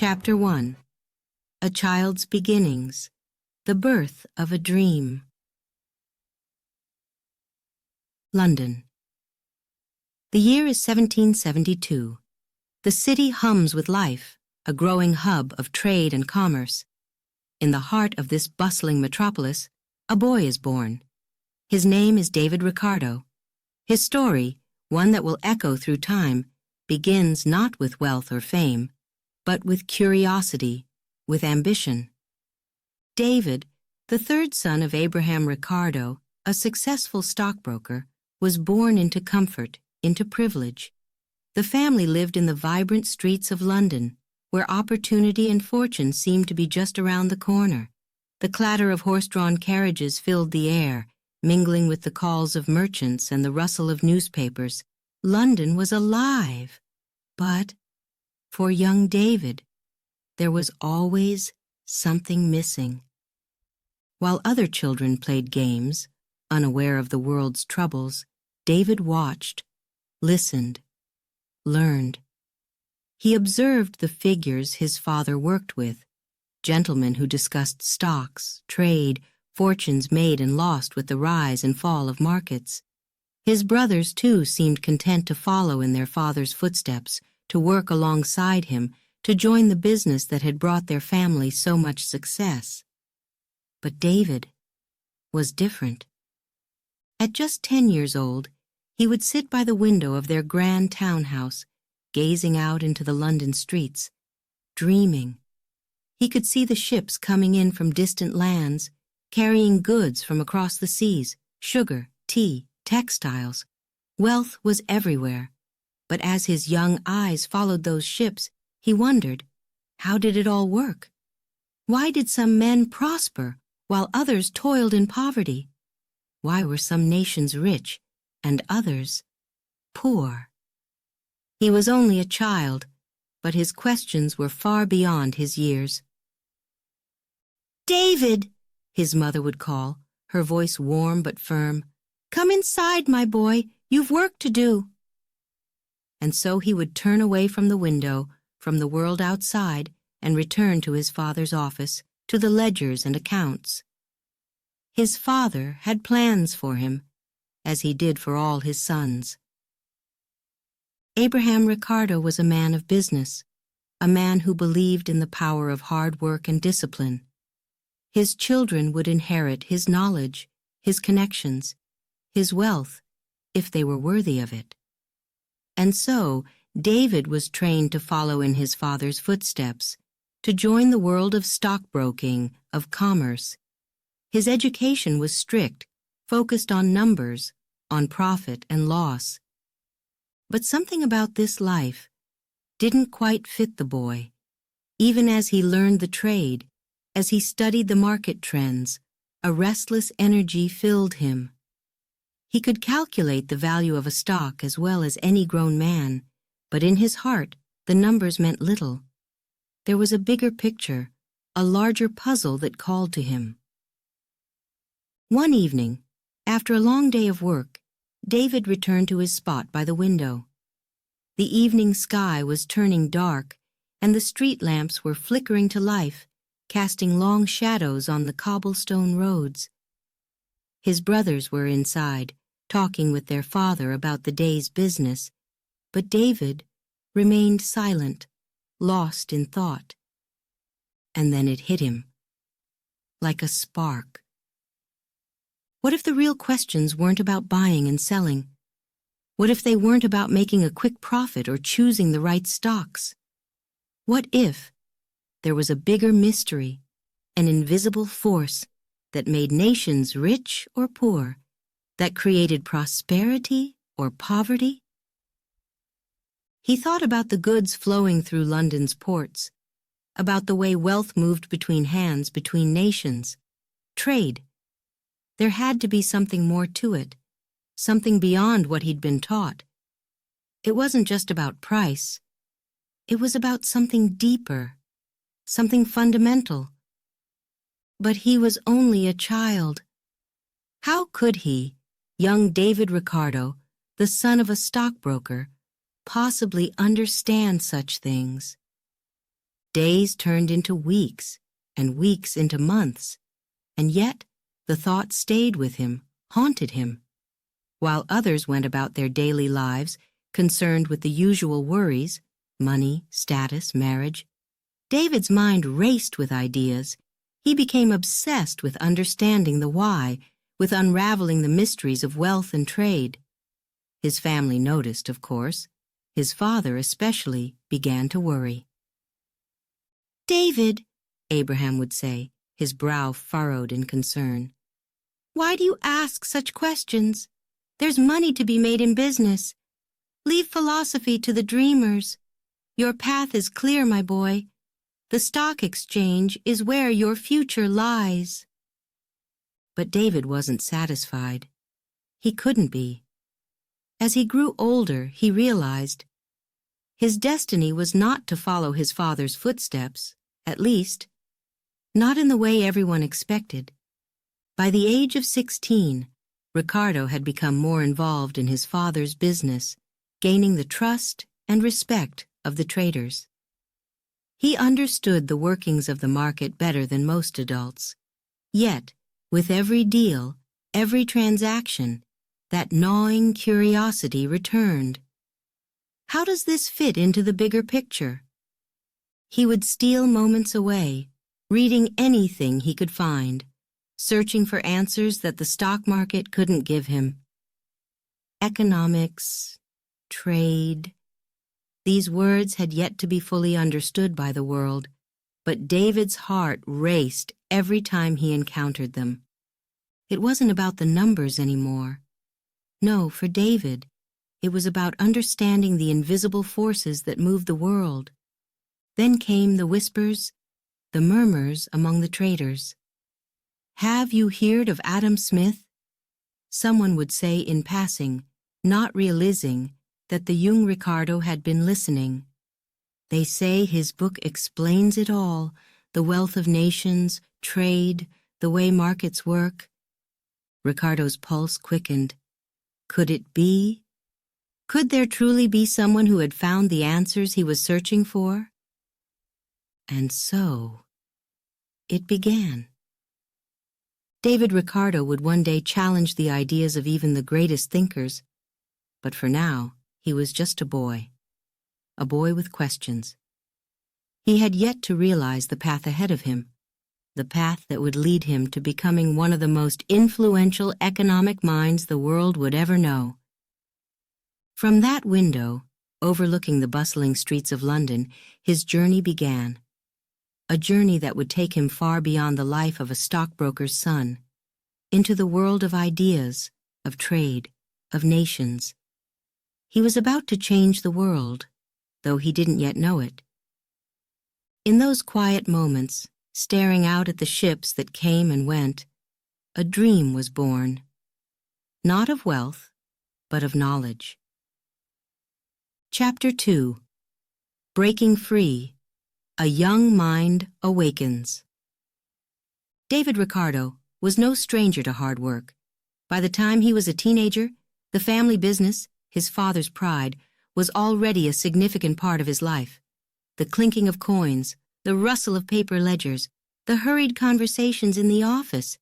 Chapter 1. A Child's Beginnings. The Birth of a Dream. London. The year is 1772. The city hums with life, a growing hub of trade and commerce. In the heart of this bustling metropolis, a boy is born. His name is David Ricardo. His story, one that will echo through time, begins not with wealth or fame, but with curiosity, with ambition. David, the third son of Abraham Ricardo, a successful stockbroker, was born into comfort, into privilege. The family lived in the vibrant streets of London, where opportunity and fortune seemed to be just around the corner. The clatter of horse-drawn carriages filled the air, mingling with the calls of merchants and the rustle of newspapers. London was alive. But for young David, there was always something missing. While other children played games, unaware of the world's troubles, David watched, listened, learned. He observed the figures his father worked with, gentlemen who discussed stocks, trade, fortunes made and lost with the rise and fall of markets. His brothers, too, seemed content to follow in their father's footsteps, to work alongside him, to join the business that had brought their family so much success. But David was different. At just 10 years old, he would sit by the window of their grand townhouse, gazing out into the London streets, dreaming. He could see the ships coming in from distant lands, carrying goods from across the seas, sugar, tea, textiles. Wealth was everywhere. But as his young eyes followed those ships, he wondered, how did it all work? Why did some men prosper while others toiled in poverty? Why were some nations rich and others poor? He was only a child, but his questions were far beyond his years. "David," his mother would call, her voice warm but firm. "Come inside, my boy, you've work to do." And so he would turn away from the window, from the world outside, and return to his father's office, to the ledgers and accounts. His father had plans for him, as he did for all his sons. Abraham Ricardo was a man of business, a man who believed in the power of hard work and discipline. His children would inherit his knowledge, his connections, his wealth, if they were worthy of it. And so, David was trained to follow in his father's footsteps, to join the world of stockbroking, of commerce. His education was strict, focused on numbers, on profit and loss. But something about this life didn't quite fit the boy. Even as he learned the trade, as he studied the market trends, a restless energy filled him. He could calculate the value of a stock as well as any grown man, but in his heart, the numbers meant little. There was a bigger picture, a larger puzzle that called to him. One evening, after a long day of work, David returned to his spot by the window. The evening sky was turning dark, and the street lamps were flickering to life, casting long shadows on the cobblestone roads. His brothers were inside, talking with their father about the day's business, but David remained silent, lost in thought. And then it hit him, like a spark. What if the real questions weren't about buying and selling? What if they weren't about making a quick profit or choosing the right stocks? What if there was a bigger mystery, an invisible force that made nations rich or poor, that created prosperity or poverty? He thought about the goods flowing through London's ports, about the way wealth moved between hands, between nations. Trade. There had to be something more to it, something beyond what he'd been taught. It wasn't just about price. It was about something deeper, something fundamental. But he was only a child. How could he, young David Ricardo, the son of a stockbroker, possibly understand such things? Days turned into weeks, and weeks into months, and yet the thought stayed with him, haunted him. While others went about their daily lives, concerned with the usual worries, money, status, marriage, David's mind raced with ideas. He became obsessed with understanding the why, with unraveling the mysteries of wealth and trade. His family noticed, of course. His father especially began to worry. "David," Abraham would say, his brow furrowed in concern, "why do you ask such questions? There's money to be made in business. Leave philosophy to the dreamers. Your path is clear, my boy. The stock exchange is where your future lies." But David wasn't satisfied. He couldn't be. As he grew older, he realized his destiny was not to follow his father's footsteps, at least, not in the way everyone expected. By the age of 16, Ricardo had become more involved in his father's business, gaining the trust and respect of the traders. He understood the workings of the market better than most adults. Yet, with every deal, every transaction, that gnawing curiosity returned. How does this fit into the bigger picture? He would steal moments away, reading anything he could find, searching for answers that the stock market couldn't give him. Economics, trade. These words had yet to be fully understood by the world, but David's heart raced every time he encountered them. It wasn't about the numbers anymore. No, for David, it was about understanding the invisible forces that moved the world. Then came the whispers, the murmurs among the traders. "Have you heard of Adam Smith?" Someone would say in passing, not realizing that the young Ricardo had been listening. "They say his book explains it all, the wealth of nations, trade, the way markets work." Ricardo's pulse quickened. Could it be? Could there truly be someone who had found the answers he was searching for? And so, it began. David Ricardo would one day challenge the ideas of even the greatest thinkers, but for now, he was just a boy with questions. He had yet to realize the path ahead of him, the path that would lead him to becoming one of the most influential economic minds the world would ever know. From that window, overlooking the bustling streets of London, his journey began. A journey that would take him far beyond the life of a stockbroker's son, into the world of ideas, of trade, of nations. He was about to change the world, though he didn't yet know it. In those quiet moments, staring out at the ships that came and went, a dream was born. Not of wealth, but of knowledge. Chapter 2. Breaking Free. A Young Mind Awakens. David Ricardo was no stranger to hard work. By the time he was a teenager, the family business, his father's pride, was already a significant part of his life. The clinking of coins, the rustle of paper ledgers, the hurried conversations in the office.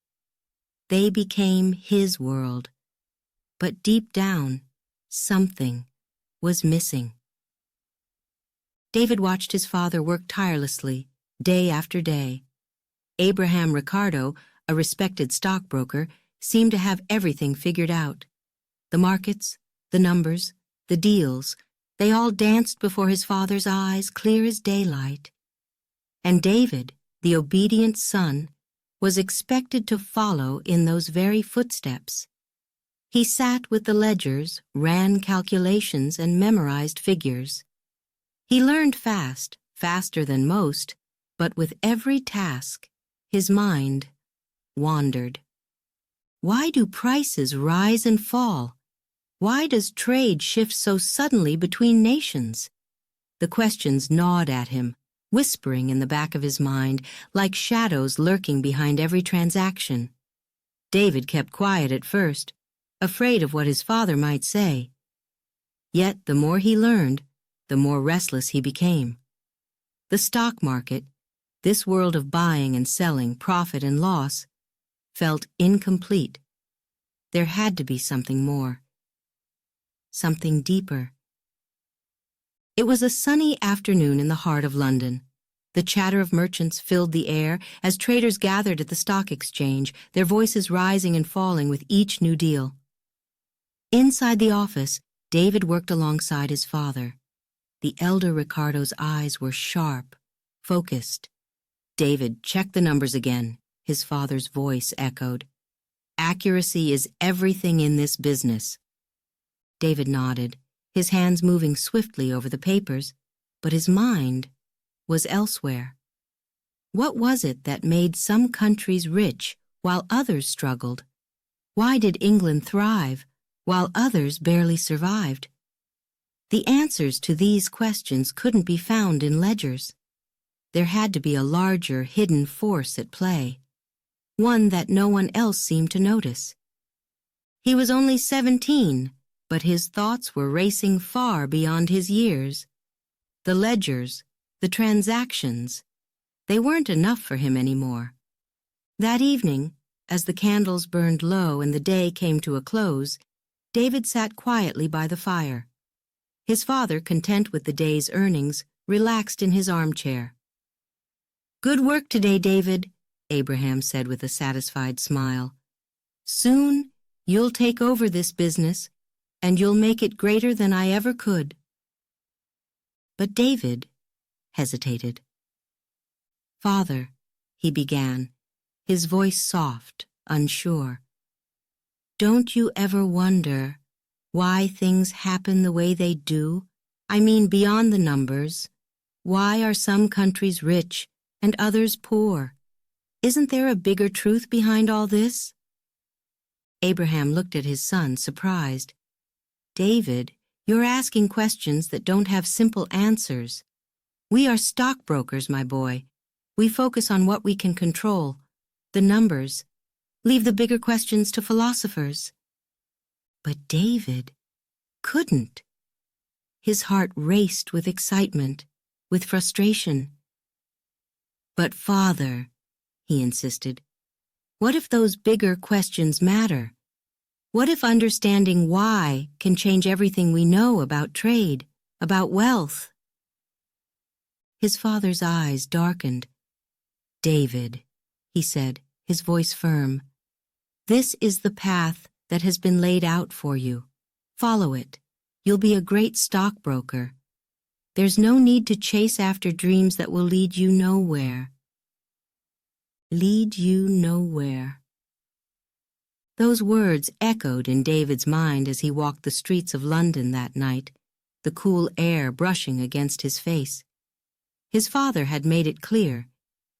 They became his world. But deep down, something was missing. David watched his father work tirelessly, day after day. Abraham Ricardo, a respected stockbroker, seemed to have everything figured out. The markets, the numbers, the deals, they all danced before his father's eyes, clear as daylight. And David, the obedient son, was expected to follow in those very footsteps. He sat with the ledgers, ran calculations, and memorized figures. He learned fast, faster than most, but with every task, his mind wandered. Why do prices rise and fall? Why does trade shift so suddenly between nations? The questions gnawed at him, whispering in the back of his mind, like shadows lurking behind every transaction. David kept quiet at first, afraid of what his father might say. Yet the more he learned, the more restless he became. The stock market, this world of buying and selling, profit and loss, felt incomplete. There had to be something more, something deeper. It was a sunny afternoon in the heart of London. The chatter of merchants filled the air as traders gathered at the stock exchange, their voices rising and falling with each new deal. Inside the office, David worked alongside his father. The elder Ricardo's eyes were sharp, focused. "David, check the numbers again," his father's voice echoed. "Accuracy is everything in this business." David nodded, his hands moving swiftly over the papers, but his mind was elsewhere. What was it that made some countries rich while others struggled? Why did England thrive while others barely survived? The answers to these questions couldn't be found in ledgers. There had to be a larger, hidden force at play, one that no one else seemed to notice. He was only 17, but his thoughts were racing far beyond his years. The ledgers, the transactions, they weren't enough for him anymore. That evening, as the candles burned low and the day came to a close, David sat quietly by the fire. His father, content with the day's earnings, relaxed in his armchair. "Good work today, David," Abraham said with a satisfied smile. "Soon you'll take over this business, and you'll make it greater than I ever could." But David hesitated. "Father," he began, his voice soft, unsure, "don't you ever wonder why things happen the way they do? I mean beyond the numbers. Why are some countries rich and others poor? Isn't there a bigger truth behind all this?" Abraham looked at his son, surprised. "David, you're asking questions that don't have simple answers. We are stockbrokers, my boy. We focus on what we can control, the numbers. Leave the bigger questions to philosophers." But David couldn't. His heart raced with excitement, with frustration. "But Father," he insisted, "what if those bigger questions matter? What if understanding why can change everything we know about trade, about wealth?" His father's eyes darkened. "David," he said, his voice firm, "this is the path that has been laid out for you. Follow it. You'll be a great stockbroker. There's no need to chase after dreams that will lead you nowhere." Lead you nowhere. Those words echoed in David's mind as he walked the streets of London that night, the cool air brushing against his face. His father had made it clear.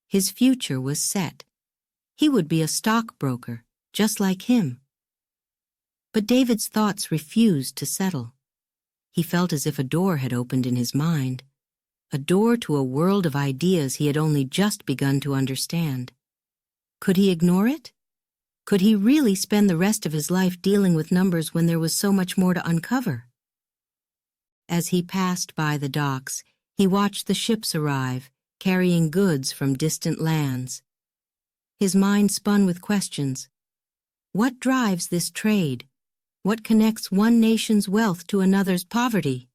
His future was set. He would be a stockbroker, just like him. But David's thoughts refused to settle. He felt as if a door had opened in his mind, a door to a world of ideas he had only just begun to understand. Could he ignore it? Could he really spend the rest of his life dealing with numbers when there was so much more to uncover? As he passed by the docks, he watched the ships arrive, carrying goods from distant lands. His mind spun with questions. What drives this trade? What connects one nation's wealth to another's poverty?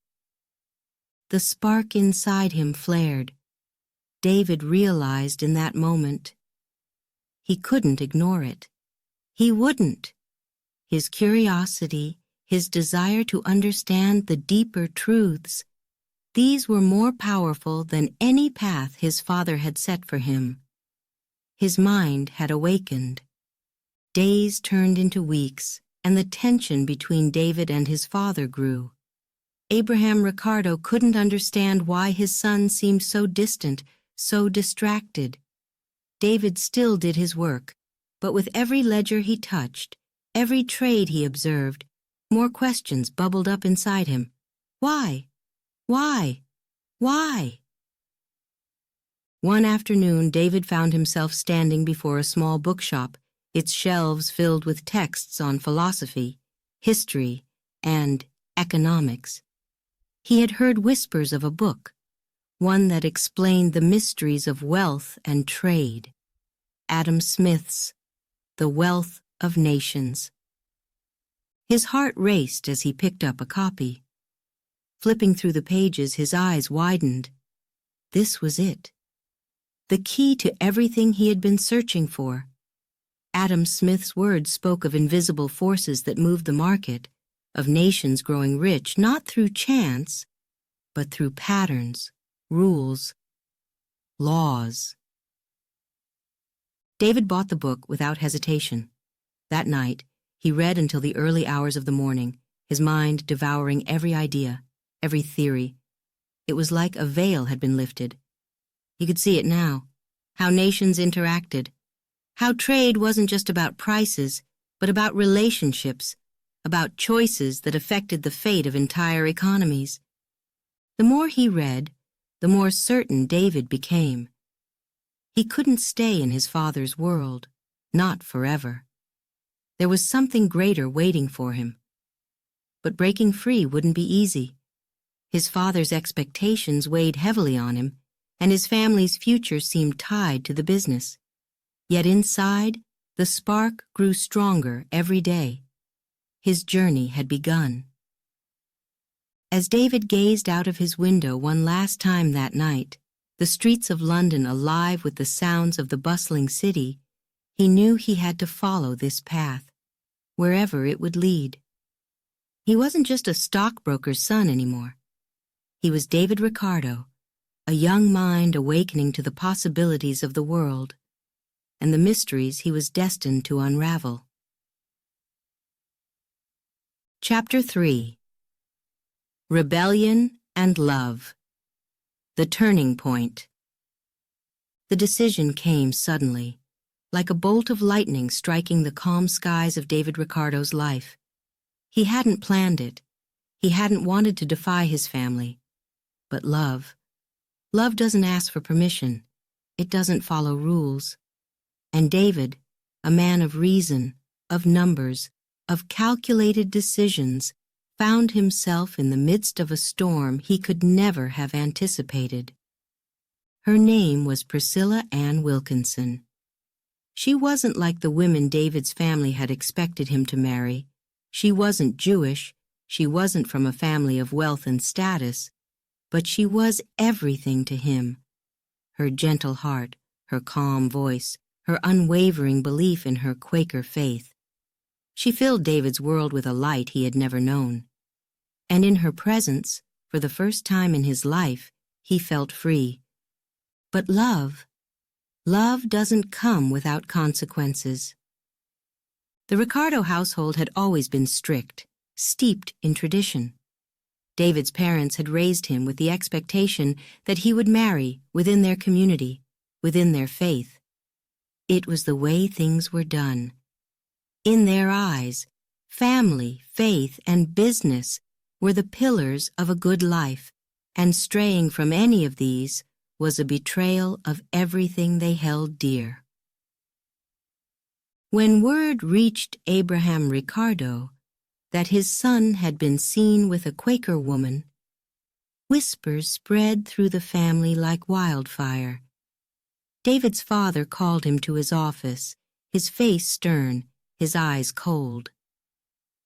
The spark inside him flared. David realized in that moment. He couldn't ignore it. He wouldn't. His curiosity, his desire to understand the deeper truths, these were more powerful than any path his father had set for him. His mind had awakened. Days turned into weeks, and the tension between David and his father grew. Abraham Ricardo couldn't understand why his son seemed so distant, so distracted. David still did his work, but with every ledger he touched, every trade he observed, more questions bubbled up inside him. Why? Why? Why? One afternoon, David found himself standing before a small bookshop, its shelves filled with texts on philosophy, history, and economics. He had heard whispers of a book, one that explained the mysteries of wealth and trade. Adam Smith's The Wealth of Nations. His heart raced as he picked up a copy. Flipping through the pages, his eyes widened. This was it. The key to everything he had been searching for. Adam Smith's words spoke of invisible forces that moved the market, of nations growing rich not through chance, but through patterns, rules, laws. David bought the book without hesitation. That night, he read until the early hours of the morning, his mind devouring every idea, every theory. It was like a veil had been lifted. He could see it now, how nations interacted, how trade wasn't just about prices, but about relationships, about choices that affected the fate of entire economies. The more he read, the more certain David became. He couldn't stay in his father's world, not forever. There was something greater waiting for him. But breaking free wouldn't be easy. His father's expectations weighed heavily on him, and his family's future seemed tied to the business. Yet inside, the spark grew stronger every day. His journey had begun. As David gazed out of his window one last time that night, the streets of London alive with the sounds of the bustling city, he knew he had to follow this path, wherever it would lead. He wasn't just a stockbroker's son anymore. He was David Ricardo, a young mind awakening to the possibilities of the world and the mysteries he was destined to unravel. Chapter 3. Rebellion and Love. The Turning Point. The decision came suddenly, like a bolt of lightning striking the calm skies of David Ricardo's life. He hadn't planned it. He hadn't wanted to defy his family. But love doesn't ask for permission. It doesn't follow rules. And David, a man of reason, of numbers, of calculated decisions, found himself in the midst of a storm he could never have anticipated. Her name was Priscilla Ann Wilkinson. She wasn't like the women David's family had expected him to marry. She wasn't Jewish, she wasn't from a family of wealth and status, but she was everything to him. Her gentle heart, her calm voice, her unwavering belief in her Quaker faith. She filled David's world with a light he had never known. And in her presence, for the first time in his life, he felt free. But love doesn't come without consequences. The Ricardo household had always been strict, steeped in tradition. David's parents had raised him with the expectation that he would marry within their community, within their faith. It was the way things were done. In their eyes, family, faith, and business were the pillars of a good life, and straying from any of these was a betrayal of everything they held dear. When word reached Abraham Ricardo that his son had been seen with a Quaker woman, whispers spread through the family like wildfire. David's father called him to his office, his face stern, his eyes cold.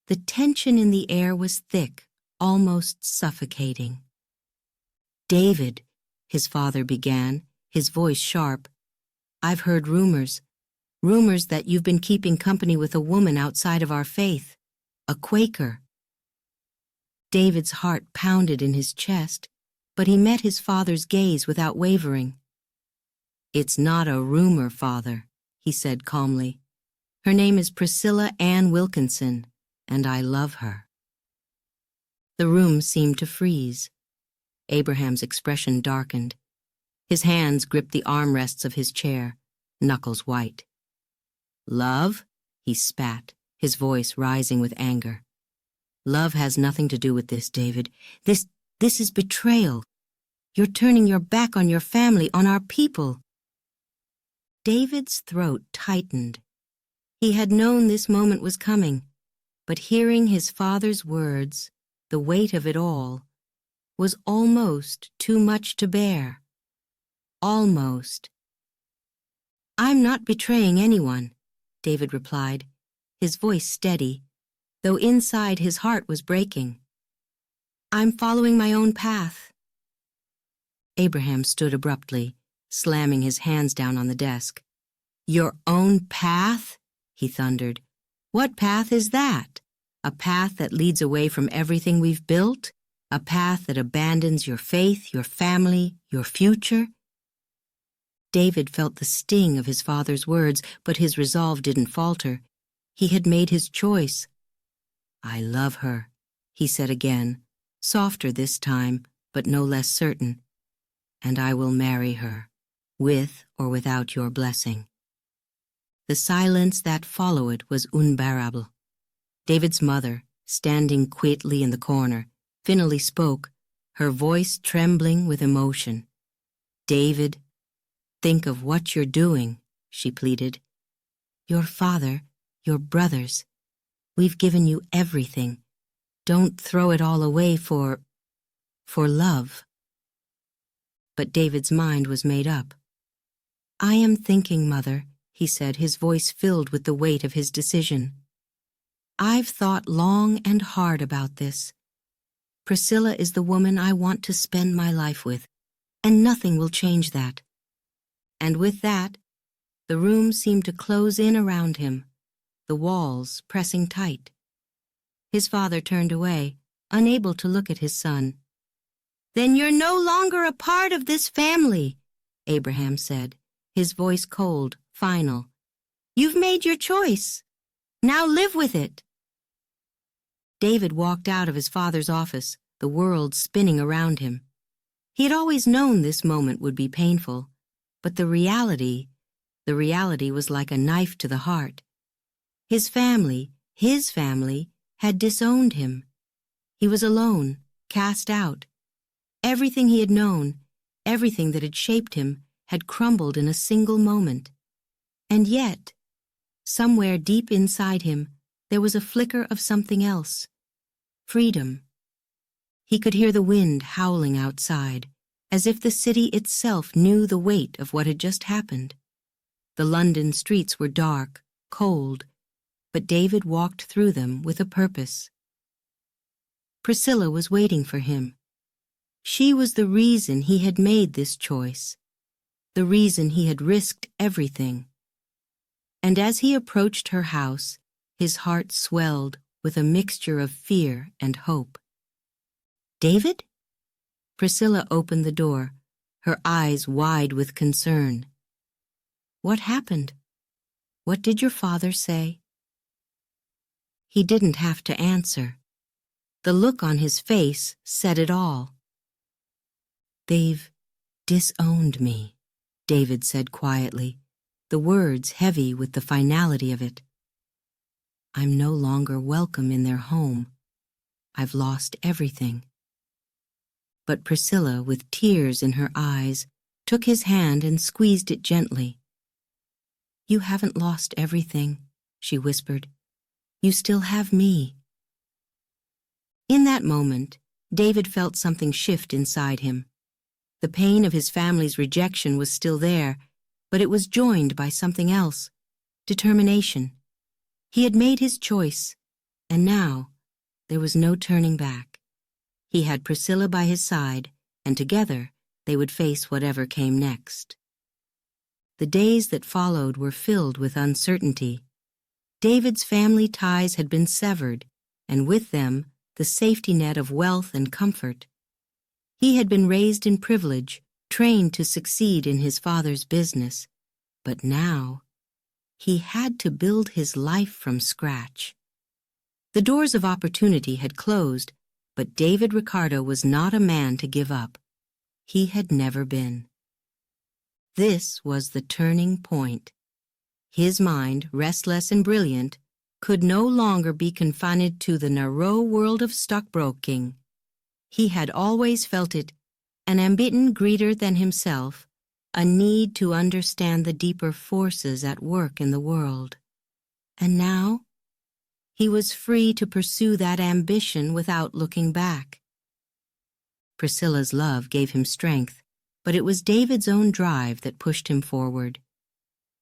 The tension in the air was thick, almost suffocating. "David," his father began, his voice sharp, "I've heard rumors that you've been keeping company with a woman outside of our faith, a Quaker." David's heart pounded in his chest, but he met his father's gaze without wavering. "It's not a rumor, Father," he said calmly. "Her name is Priscilla Ann Wilkinson, and I love her." The room seemed to freeze. Abraham's expression darkened. His hands gripped the armrests of his chair, knuckles white. "Love?" he spat, his voice rising with anger. "Love has nothing to do with this, David. This is betrayal. You're turning your back on your family, on our people." David's throat tightened. He had known this moment was coming, but hearing his father's words, the weight of it all, was almost too much to bear. Almost. "I'm not betraying anyone," David replied, his voice steady, though inside his heart was breaking. "I'm following my own path." Abraham stood abruptly, slamming his hands down on the desk. "Your own path?" he thundered. "What path is that? A path that leads away from everything we've built? A path that abandons your faith, your family, your future?" David felt the sting of his father's words, but his resolve didn't falter. He had made his choice. "I love her," he said again, softer this time, but no less certain. "And I will marry her, with or without your blessing." The silence that followed was unbearable. David's mother, standing quietly in the corner, finally spoke, her voice trembling with emotion. "David, think of what you're doing," she pleaded. "Your father, your brothers, we've given you everything. Don't throw it all away for love." But David's mind was made up. "I am thinking, Mother," he said, his voice filled with the weight of his decision. "I've thought long and hard about this. Priscilla is the woman I want to spend my life with, and nothing will change that." And with that, the room seemed to close in around him, the walls pressing tight. His father turned away, unable to look at his son. "Then you're no longer a part of this family," Abraham said, his voice cold, final. "You've made your choice. Now live with it." David walked out of his father's office, the world spinning around him. He had always known this moment would be painful, but the reality was like a knife to the heart. His family, had disowned him. He was alone, cast out. Everything he had known, everything that had shaped him, had crumbled in a single moment. And yet, somewhere deep inside him, there was a flicker of something else. Freedom. He could hear the wind howling outside, as if the city itself knew the weight of what had just happened. The London streets were dark, cold, but David walked through them with a purpose. Priscilla was waiting for him. She was the reason he had made this choice, the reason he had risked everything. And as he approached her house, his heart swelled with a mixture of fear and hope. "David?" Priscilla opened the door, her eyes wide with concern. "What happened? What did your father say?" He didn't have to answer. The look on his face said it all. "They've disowned me," David said quietly, the words heavy with the finality of it. "I'm no longer welcome in their home. I've lost everything." But Priscilla, with tears in her eyes, took his hand and squeezed it gently. "You haven't lost everything," she whispered. "You still have me." In that moment, David felt something shift inside him. The pain of his family's rejection was still there, but it was joined by something else, determination. He had made his choice, and now there was no turning back. He had Priscilla by his side, and together they would face whatever came next. The days that followed were filled with uncertainty. David's family ties had been severed, and with them the safety net of wealth and comfort. He had been raised in privilege, trained to succeed in his father's business, but now he had to build his life from scratch. The doors of opportunity had closed, but David Ricardo was not a man to give up. He had never been. This was the turning point. His mind, restless and brilliant, could no longer be confined to the narrow world of stockbroking. He had always felt it, an ambition greater than himself, a need to understand the deeper forces at work in the world. And now, he was free to pursue that ambition without looking back. Priscilla's love gave him strength, but it was David's own drive that pushed him forward.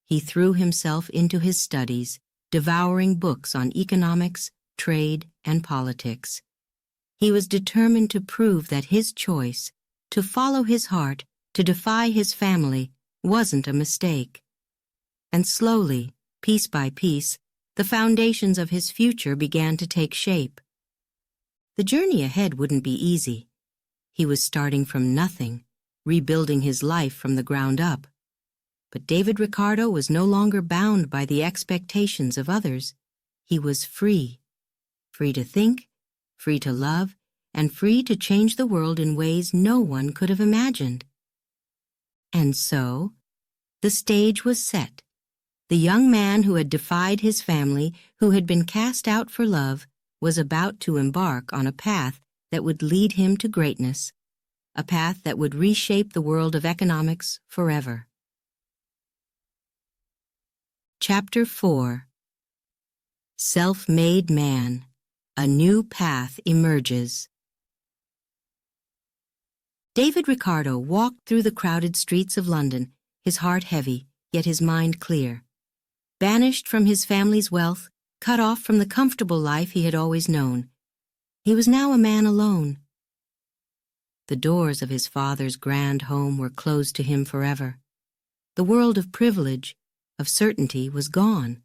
He threw himself into his studies, devouring books on economics, trade, and politics. He was determined to prove that his choice, to follow his heart, to defy his family, wasn't a mistake. And slowly, piece by piece, the foundations of his future began to take shape. The journey ahead wouldn't be easy. He was starting from nothing, rebuilding his life from the ground up. But David Ricardo was no longer bound by the expectations of others. He was free. Free to think, free to love, and free to change the world in ways no one could have imagined. And so, the stage was set. The young man who had defied his family, who had been cast out for love, was about to embark on a path that would lead him to greatness, a path that would reshape the world of economics forever. Chapter 4. Self-Made Man. A New Path Emerges. David Ricardo walked through the crowded streets of London, his heart heavy, yet his mind clear. Banished from his family's wealth, cut off from the comfortable life he had always known, he was now a man alone. The doors of his father's grand home were closed to him forever. The world of privilege, of certainty, was gone.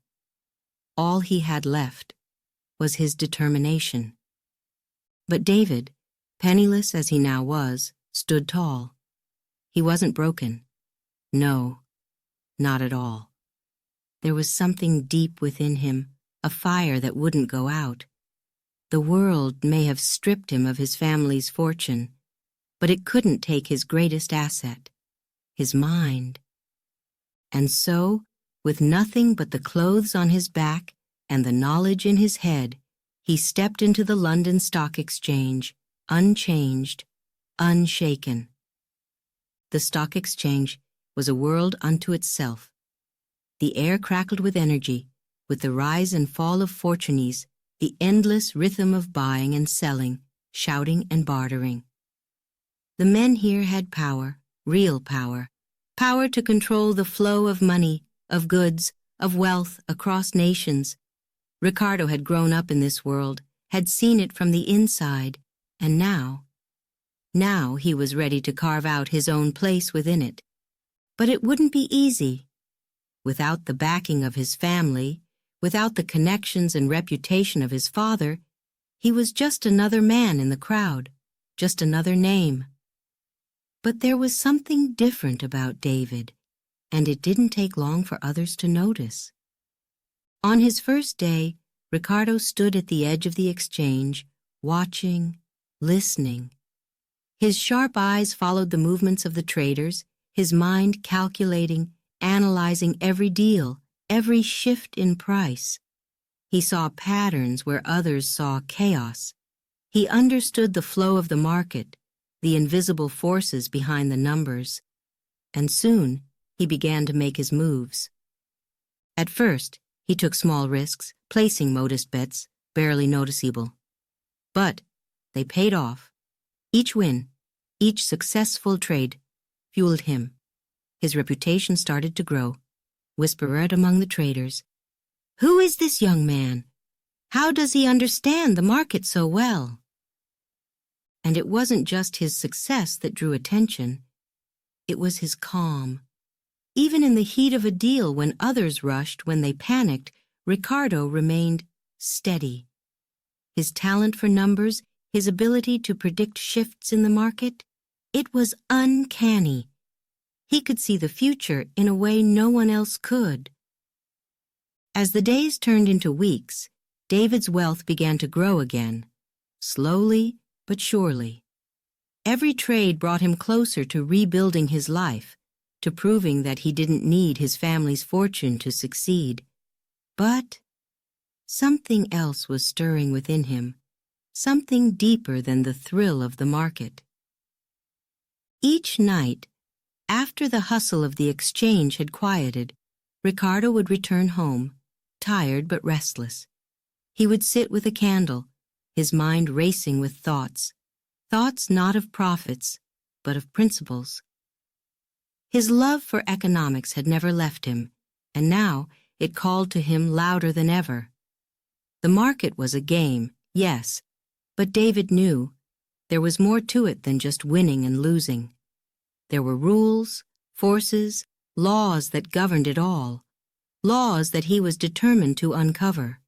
All he had left was his determination. But David, penniless as he now was, stood tall. He wasn't broken. No, not at all. There was something deep within him, a fire that wouldn't go out. The world may have stripped him of his family's fortune, but it couldn't take his greatest asset, his mind. And so, with nothing but the clothes on his back and the knowledge in his head, he stepped into the London Stock Exchange, unchanged, unshaken. The Stock Exchange was a world unto itself. The air crackled with energy, with the rise and fall of fortunes, the endless rhythm of buying and selling, shouting and bartering. The men here had power, real power, power to control the flow of money, of goods, of wealth across nations. Ricardo had grown up in this world, had seen it from the inside, and now he was ready to carve out his own place within it. But it wouldn't be easy. Without the backing of his family, without the connections and reputation of his father, he was just another man in the crowd, just another name. But there was something different about David, and it didn't take long for others to notice. On his first day, Ricardo stood at the edge of the exchange, watching, listening. His sharp eyes followed the movements of the traders, his mind calculating, analyzing every deal, every shift in price. He saw patterns where others saw chaos. He understood the flow of the market, the invisible forces behind the numbers. And soon, he began to make his moves. At first, he took small risks, placing modest bets, barely noticeable. But they paid off. Each win, each successful trade, fueled him. His reputation started to grow, whispered among the traders. "Who is this young man? How does he understand the market so well?" And it wasn't just his success that drew attention. It was his calm. Even in the heat of a deal, when others rushed, when they panicked, Ricardo remained steady. His talent for numbers, his ability to predict shifts in the market, it was uncanny. He could see the future in a way no one else could. As the days turned into weeks, David's wealth began to grow again, slowly but surely. Every trade brought him closer to rebuilding his life, to proving that he didn't need his family's fortune to succeed. But something else was stirring within him, something deeper than the thrill of the market. Each night, after the hustle of the exchange had quieted, Ricardo would return home, tired but restless. He would sit with a candle, his mind racing with thoughts thoughts not of profits, but of principles. His love for economics had never left him, and now it called to him louder than ever. The market was a game, yes, but David knew there was more to it than just winning and losing. There were rules, forces, laws that governed it all, laws that he was determined to uncover.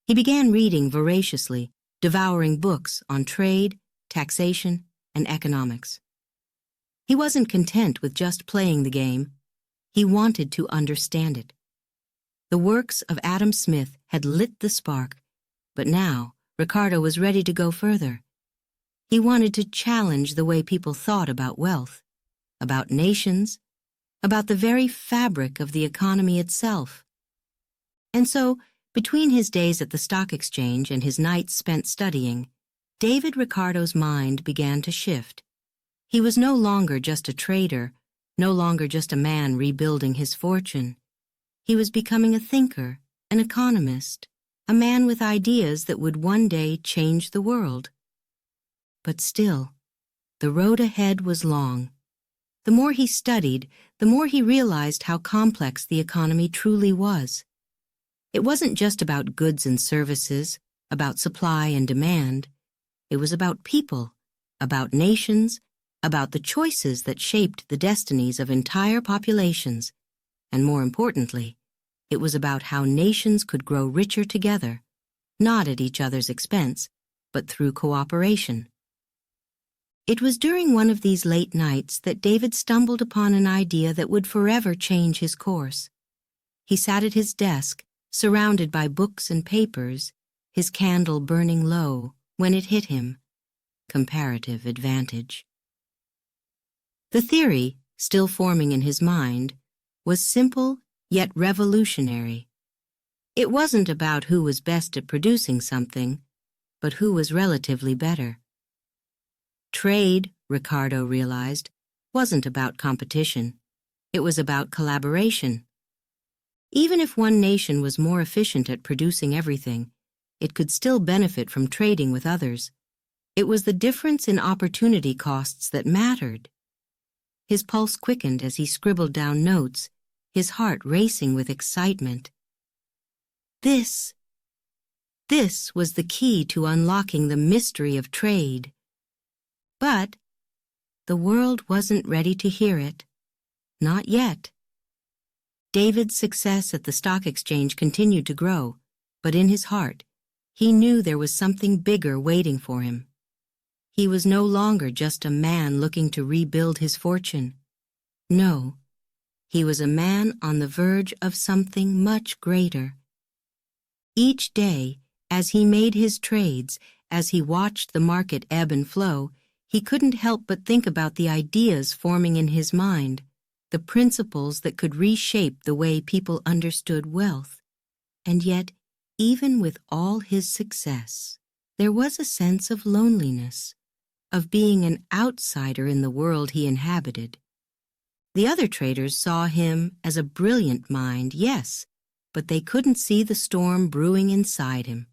He began reading voraciously, devouring books on trade, taxation, and economics. He wasn't content with just playing the game. He wanted to understand it. The works of Adam Smith had lit the spark, but now Ricardo was ready to go further. He wanted to challenge the way people thought about wealth, about nations, about the very fabric of the economy itself. And so, between his days at the stock exchange and his nights spent studying, David Ricardo's mind began to shift. He was no longer just a trader, no longer just a man rebuilding his fortune. He was becoming a thinker, an economist, a man with ideas that would one day change the world. But still, the road ahead was long. The more he studied, the more he realized how complex the economy truly was. It wasn't just about goods and services, about supply and demand. It was about people, about nations, about the choices that shaped the destinies of entire populations, and more importantly, it was about how nations could grow richer together, not at each other's expense, but through cooperation. It was during one of these late nights that David stumbled upon an idea that would forever change his course. He sat at his desk, surrounded by books and papers, his candle burning low, when it hit him: comparative advantage. The theory, still forming in his mind, was simple yet revolutionary. It wasn't about who was best at producing something, but who was relatively better. Trade, Ricardo realized, wasn't about competition. It was about collaboration. Even if one nation was more efficient at producing everything, it could still benefit from trading with others. It was the difference in opportunity costs that mattered. His pulse quickened as he scribbled down notes, his heart racing with excitement. This was the key to unlocking the mystery of trade. But the world wasn't ready to hear it. Not yet. David's success at the stock exchange continued to grow, but in his heart, he knew there was something bigger waiting for him. He was no longer just a man looking to rebuild his fortune. No, he was a man on the verge of something much greater. Each day, as he made his trades, as he watched the market ebb and flow, he couldn't help but think about the ideas forming in his mind, the principles that could reshape the way people understood wealth. And yet, even with all his success, there was a sense of loneliness, of being an outsider in the world he inhabited. The other traders saw him as a brilliant mind, yes, but they couldn't see the storm brewing inside him.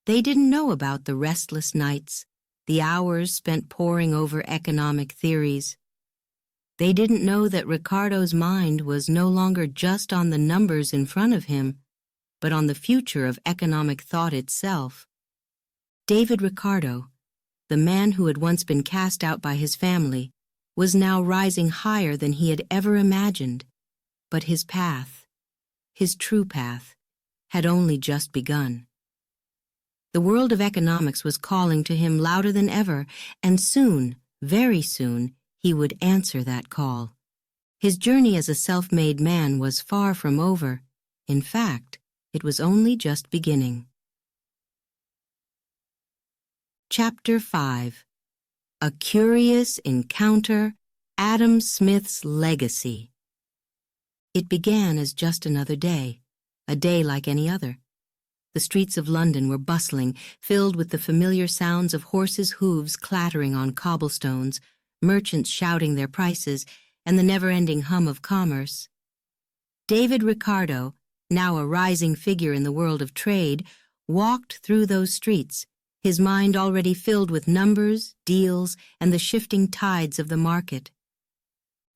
They didn't know about the restless nights, the hours spent poring over economic theories. They didn't know that Ricardo's mind was no longer just on the numbers in front of him, but on the future of economic thought itself. David Ricardo, the man who had once been cast out by his family, was now rising higher than he had ever imagined. But his path, his true path, had only just begun. The world of economics was calling to him louder than ever, and soon, very soon, he would answer that call. His journey as a self-made man was far from over. In fact, it was only just beginning. Chapter 5. A Curious Encounter, Adam Smith's Legacy. It began as just another day, a day like any other. The streets of London were bustling, filled with the familiar sounds of horses' hooves clattering on cobblestones, merchants shouting their prices, and the never-ending hum of commerce. David Ricardo, now a rising figure in the world of trade, walked through those streets, his mind already filled with numbers, deals, and the shifting tides of the market.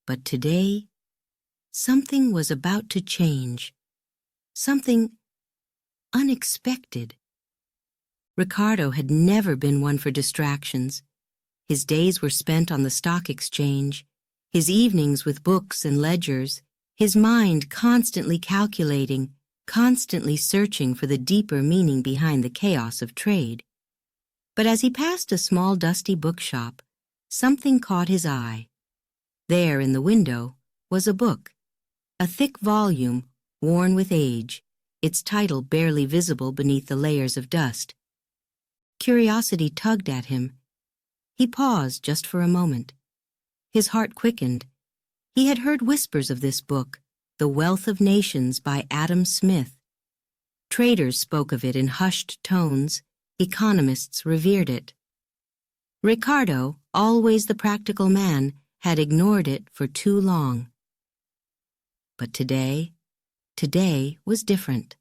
But today, something was about to change. Something unexpected. Ricardo had never been one for distractions. His days were spent on the stock exchange, his evenings with books and ledgers, his mind constantly calculating, constantly searching for the deeper meaning behind the chaos of trade. But as he passed a small dusty bookshop, something caught his eye. There in the window was a book, a thick volume worn with age, its title barely visible beneath the layers of dust. Curiosity tugged at him. He paused just for a moment. His heart quickened. He had heard whispers of this book, The Wealth of Nations by Adam Smith. Traders spoke of it in hushed tones. Economists revered it. Ricardo, always the practical man, had ignored it for too long. But today was different.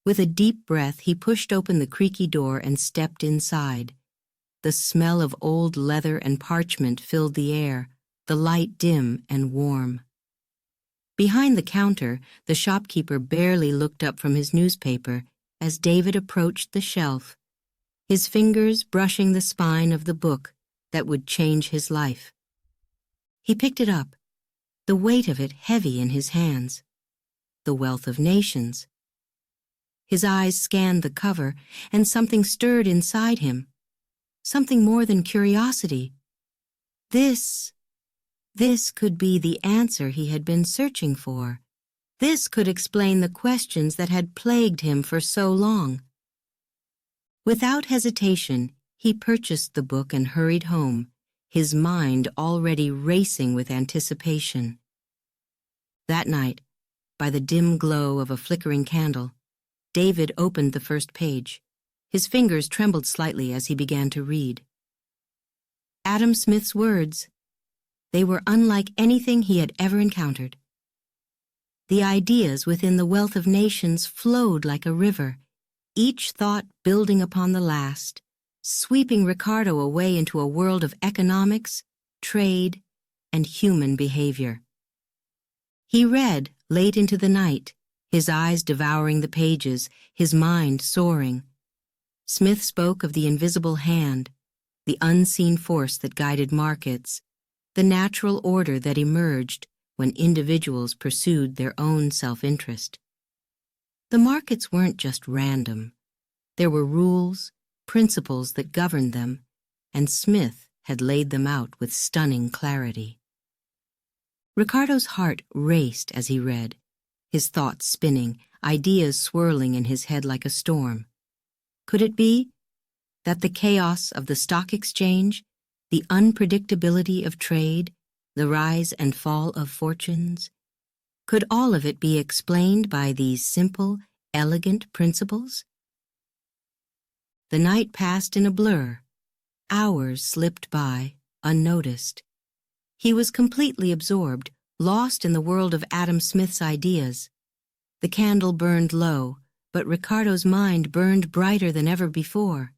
With a deep breath, he pushed open the creaky door and stepped inside. The smell of old leather and parchment filled the air, the light dim and warm. Behind the counter, the shopkeeper barely looked up from his newspaper as David approached the shelf, his fingers brushing the spine of the book that would change his life. He picked it up, the weight of it heavy in his hands. The Wealth of Nations. His eyes scanned the cover, and something stirred inside him. Something more than curiosity. This could be the answer he had been searching for. This could explain the questions that had plagued him for so long. Without hesitation, he purchased the book and hurried home, his mind already racing with anticipation. That night, by the dim glow of a flickering candle, David opened the first page. His fingers trembled slightly as he began to read. Adam Smith's words. They were unlike anything he had ever encountered. The ideas within the Wealth of Nations flowed like a river, each thought building upon the last, sweeping Ricardo away into a world of economics, trade, and human behavior. He read late into the night, his eyes devouring the pages, his mind soaring. Smith spoke of the invisible hand, the unseen force that guided markets, the natural order that emerged when individuals pursued their own self-interest. The markets weren't just random. There were rules, principles that governed them, and Smith had laid them out with stunning clarity. Ricardo's heart raced as he read, his thoughts spinning, ideas swirling in his head like a storm. Could it be that the chaos of the stock exchange, the unpredictability of trade, the rise and fall of fortunes, could all of it be explained by these simple, elegant principles? The night passed in a blur. Hours slipped by, unnoticed. He was completely absorbed, lost in the world of Adam Smith's ideas. The candle burned low, but Ricardo's mind burned brighter than ever before.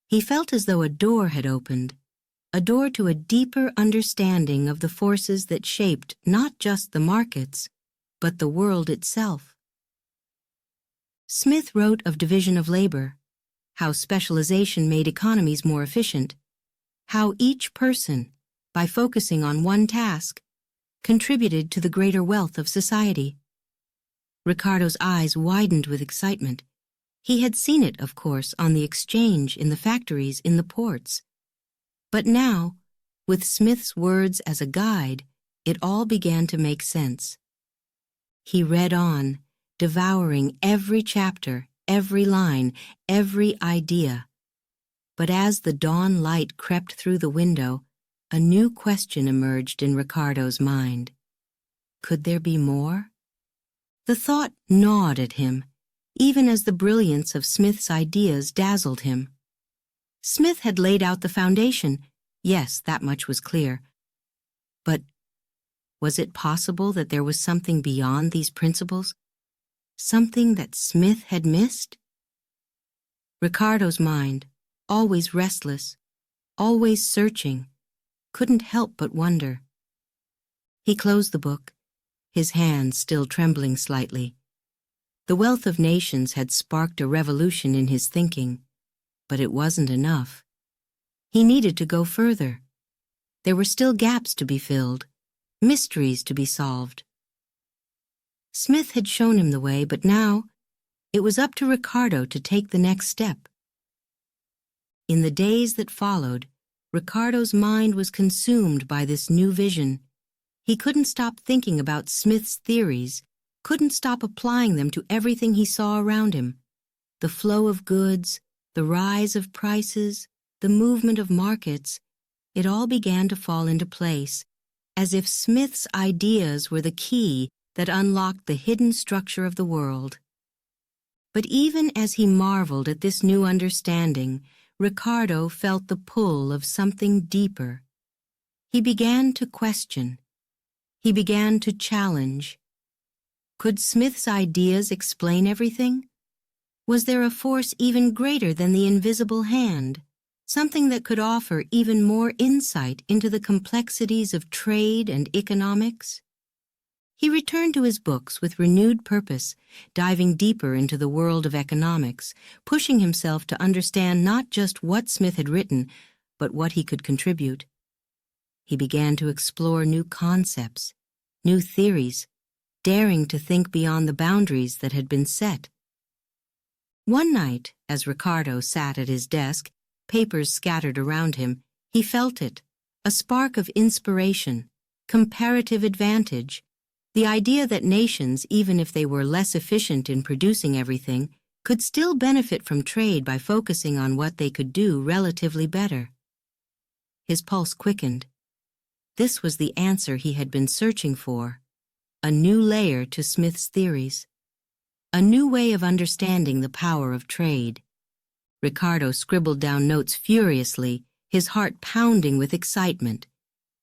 He felt as though a door had opened, a door to a deeper understanding of the forces that shaped not just the markets, but the world itself. Smith wrote of division of labor, how specialization made economies more efficient, how each person, by focusing on one task, contributed to the greater wealth of society. Ricardo's eyes widened with excitement. He had seen it, of course, on the exchange, in the factories, in the ports. But now, with Smith's words as a guide, it all began to make sense. He read on, devouring every chapter, every line, every idea. But as the dawn light crept through the window, a new question emerged in Ricardo's mind. Could there be more? The thought gnawed at him, even as the brilliance of Smith's ideas dazzled him. Smith had laid out the foundation. Yes, that much was clear. But was it possible that there was something beyond these principles? Something that Smith had missed? Ricardo's mind, always restless, always searching, couldn't help but wonder. He closed the book, his hands still trembling slightly. The Wealth of Nations had sparked a revolution in his thinking, but it wasn't enough. He needed to go further. There were still gaps to be filled, mysteries to be solved. Smith had shown him the way, but now it was up to Ricardo to take the next step. In the days that followed, Ricardo's mind was consumed by this new vision. He couldn't stop thinking about Smith's theories, couldn't stop applying them to everything he saw around him. The flow of goods, the rise of prices, the movement of markets, it all began to fall into place, as if Smith's ideas were the key that unlocked the hidden structure of the world. But even as he marveled at this new understanding, Ricardo felt the pull of something deeper. He began to question. He began to challenge. Could Smith's ideas explain everything? Was there a force even greater than the invisible hand, something that could offer even more insight into the complexities of trade and economics? He returned to his books with renewed purpose, diving deeper into the world of economics, pushing himself to understand not just what Smith had written, but what he could contribute. He began to explore new concepts, new theories, daring to think beyond the boundaries that had been set. One night, as Ricardo sat at his desk, papers scattered around him, he felt it, a spark of inspiration, comparative advantage, the idea that nations, even if they were less efficient in producing everything, could still benefit from trade by focusing on what they could do relatively better. His pulse quickened. This was the answer he had been searching for, a new layer to Smith's theories, a new way of understanding the power of trade. Ricardo scribbled down notes furiously, his heart pounding with excitement.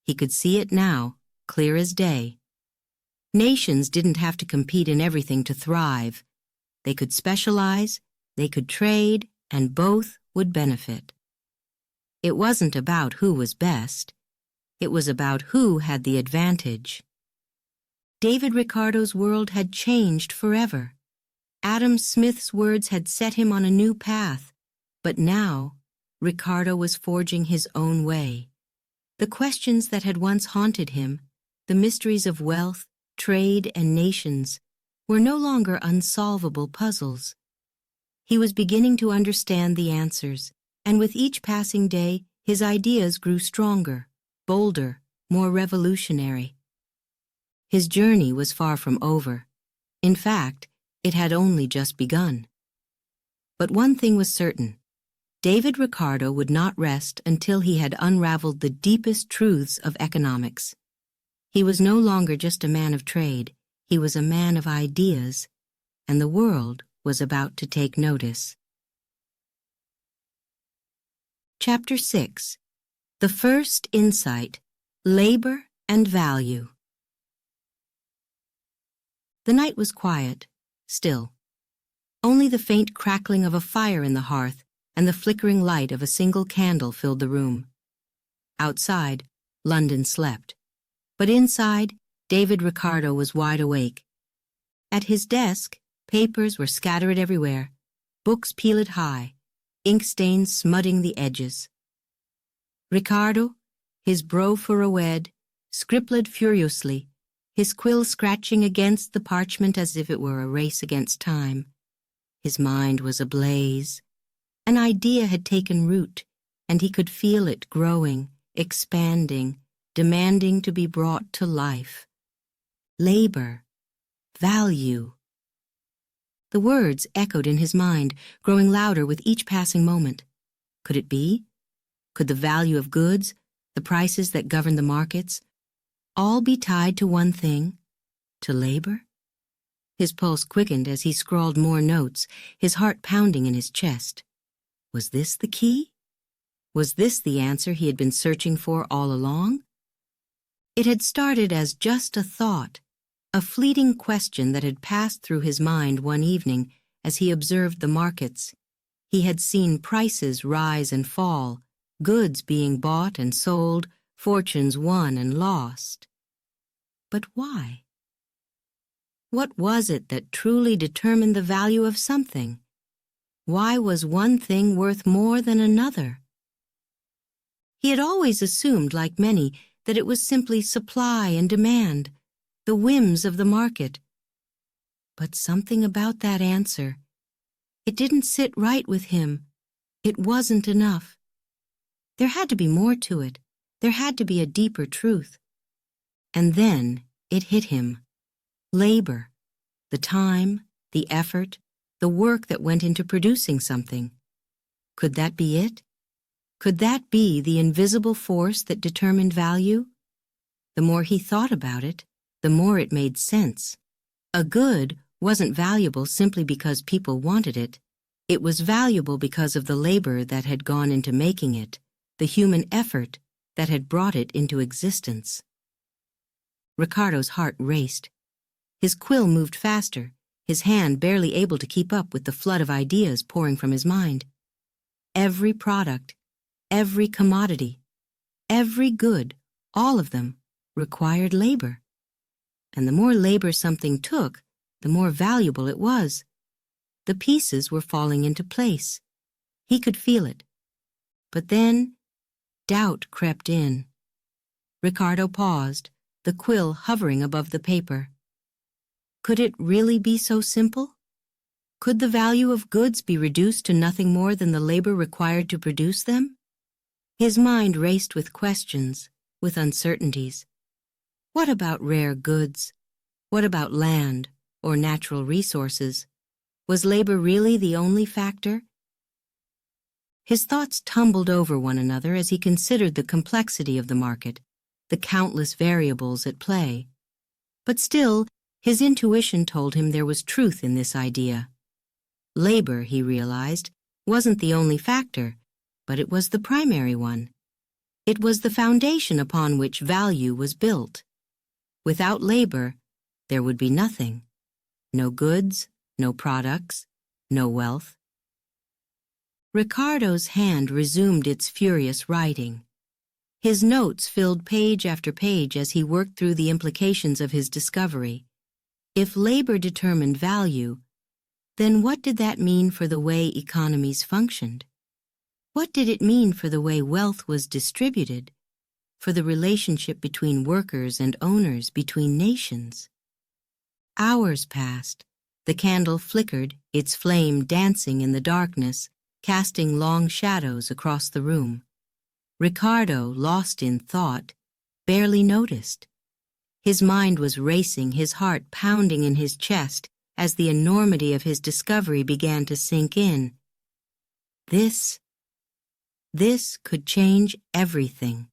He could see it now, clear as day. Nations didn't have to compete in everything to thrive. They could specialize, they could trade, and both would benefit. It wasn't about who was best. It was about who had the advantage. David Ricardo's world had changed forever. Adam Smith's words had set him on a new path, but now Ricardo was forging his own way. The questions that had once haunted him, the mysteries of wealth, trade, and nations, were no longer unsolvable puzzles. He was beginning to understand the answers, and with each passing day, his ideas grew stronger, bolder, more revolutionary. His journey was far from over. In fact, it had only just begun. But one thing was certain. David Ricardo would not rest until he had unraveled the deepest truths of economics. He was no longer just a man of trade, he was a man of ideas, and the world was about to take notice. Chapter 6. The First Insight, Labor and Value. The night was quiet, still. Only the faint crackling of a fire in the hearth and the flickering light of a single candle filled the room. Outside, London slept. But inside, David Ricardo was wide awake. At his desk, papers were scattered everywhere, books peeled high, ink stains smutting the edges. Ricardo, his brow furrowed, scribbled furiously, his quill scratching against the parchment as if it were a race against time. His mind was ablaze. An idea had taken root, and he could feel it growing, expanding, demanding to be brought to life. Labor, value. The words echoed in his mind, growing louder with each passing moment. Could it be? Could the value of goods, the prices that govern the markets, all be tied to one thing, to labor? His pulse quickened as he scrawled more notes, his heart pounding in his chest. Was this the key? Was this the answer he had been searching for all along? It had started as just a thought, a fleeting question that had passed through his mind one evening as he observed the markets. He had seen prices rise and fall, goods being bought and sold, fortunes won and lost. But why? What was it that truly determined the value of something? Why was one thing worth more than another? He had always assumed, like many, that it was simply supply and demand, the whims of the market. But something about that answer, it didn't sit right with him. It wasn't enough. There had to be more to it. There had to be a deeper truth. And then it hit him. Labor, the time, the effort, the work that went into producing something. Could that be it? Could that be the invisible force that determined value? The more he thought about it, the more it made sense. A good wasn't valuable simply because people wanted it. It was valuable because of the labor that had gone into making it, the human effort that had brought it into existence. Ricardo's heart raced. His quill moved faster, his hand barely able to keep up with the flood of ideas pouring from his mind. Every product, every commodity, every good, all of them, required labor. And the more labor something took, the more valuable it was. The pieces were falling into place. He could feel it. But then, doubt crept in. Ricardo paused, the quill hovering above the paper. Could it really be so simple? Could the value of goods be reduced to nothing more than the labor required to produce them? His mind raced with questions, with uncertainties. What about rare goods? What about land or natural resources? Was labor really the only factor? His thoughts tumbled over one another as he considered the complexity of the market, the countless variables at play. But still, his intuition told him there was truth in this idea. Labor, he realized, wasn't the only factor, but it was the primary one. It was the foundation upon which value was built. Without labor, there would be nothing. No goods, no products, no wealth. Ricardo's hand resumed its furious writing. His notes filled page after page as he worked through the implications of his discovery. If labor determined value, then what did that mean for the way economies functioned? What did it mean for the way wealth was distributed, for the relationship between workers and owners, between nations? Hours passed. The candle flickered, its flame dancing in the darkness, casting long shadows across the room. Ricardo, lost in thought, barely noticed. His mind was racing, his heart pounding in his chest as the enormity of his discovery began to sink in. This could change everything.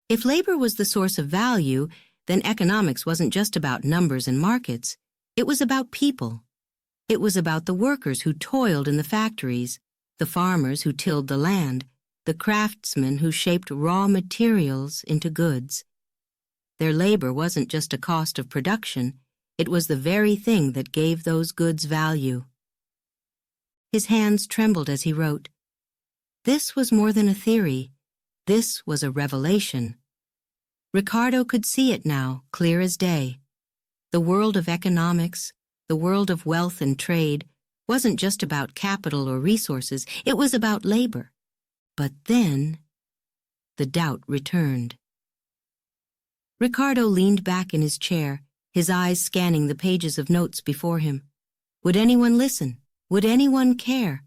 If labor was the source of value, then economics wasn't just about numbers and markets. It was about people. It was about the workers who toiled in the factories, the farmers who tilled the land, the craftsmen who shaped raw materials into goods. Their labor wasn't just a cost of production, it was the very thing that gave those goods value. His hands trembled as he wrote. This was more than a theory. This was a revelation. Ricardo could see it now, clear as day. The world of economics, the world of wealth and trade, wasn't just about capital or resources, it was about labor. But then, the doubt returned. Ricardo leaned back in his chair, his eyes scanning the pages of notes before him. Would anyone listen? Would anyone care?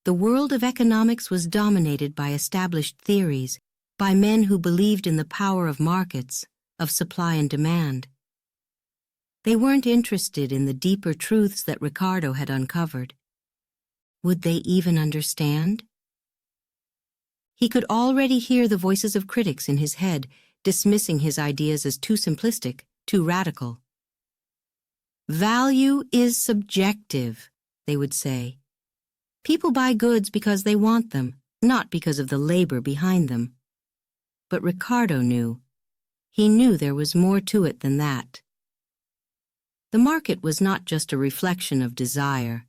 The world of economics was dominated by established theories, by men who believed in the power of markets, of supply and demand. They weren't interested in the deeper truths that Ricardo had uncovered. Would they even understand? He could already hear the voices of critics in his head, dismissing his ideas as too simplistic, too radical. Value is subjective, they would say. People buy goods because they want them, not because of the labor behind them. But Ricardo knew. He knew there was more to it than that. The market was not just a reflection of desire.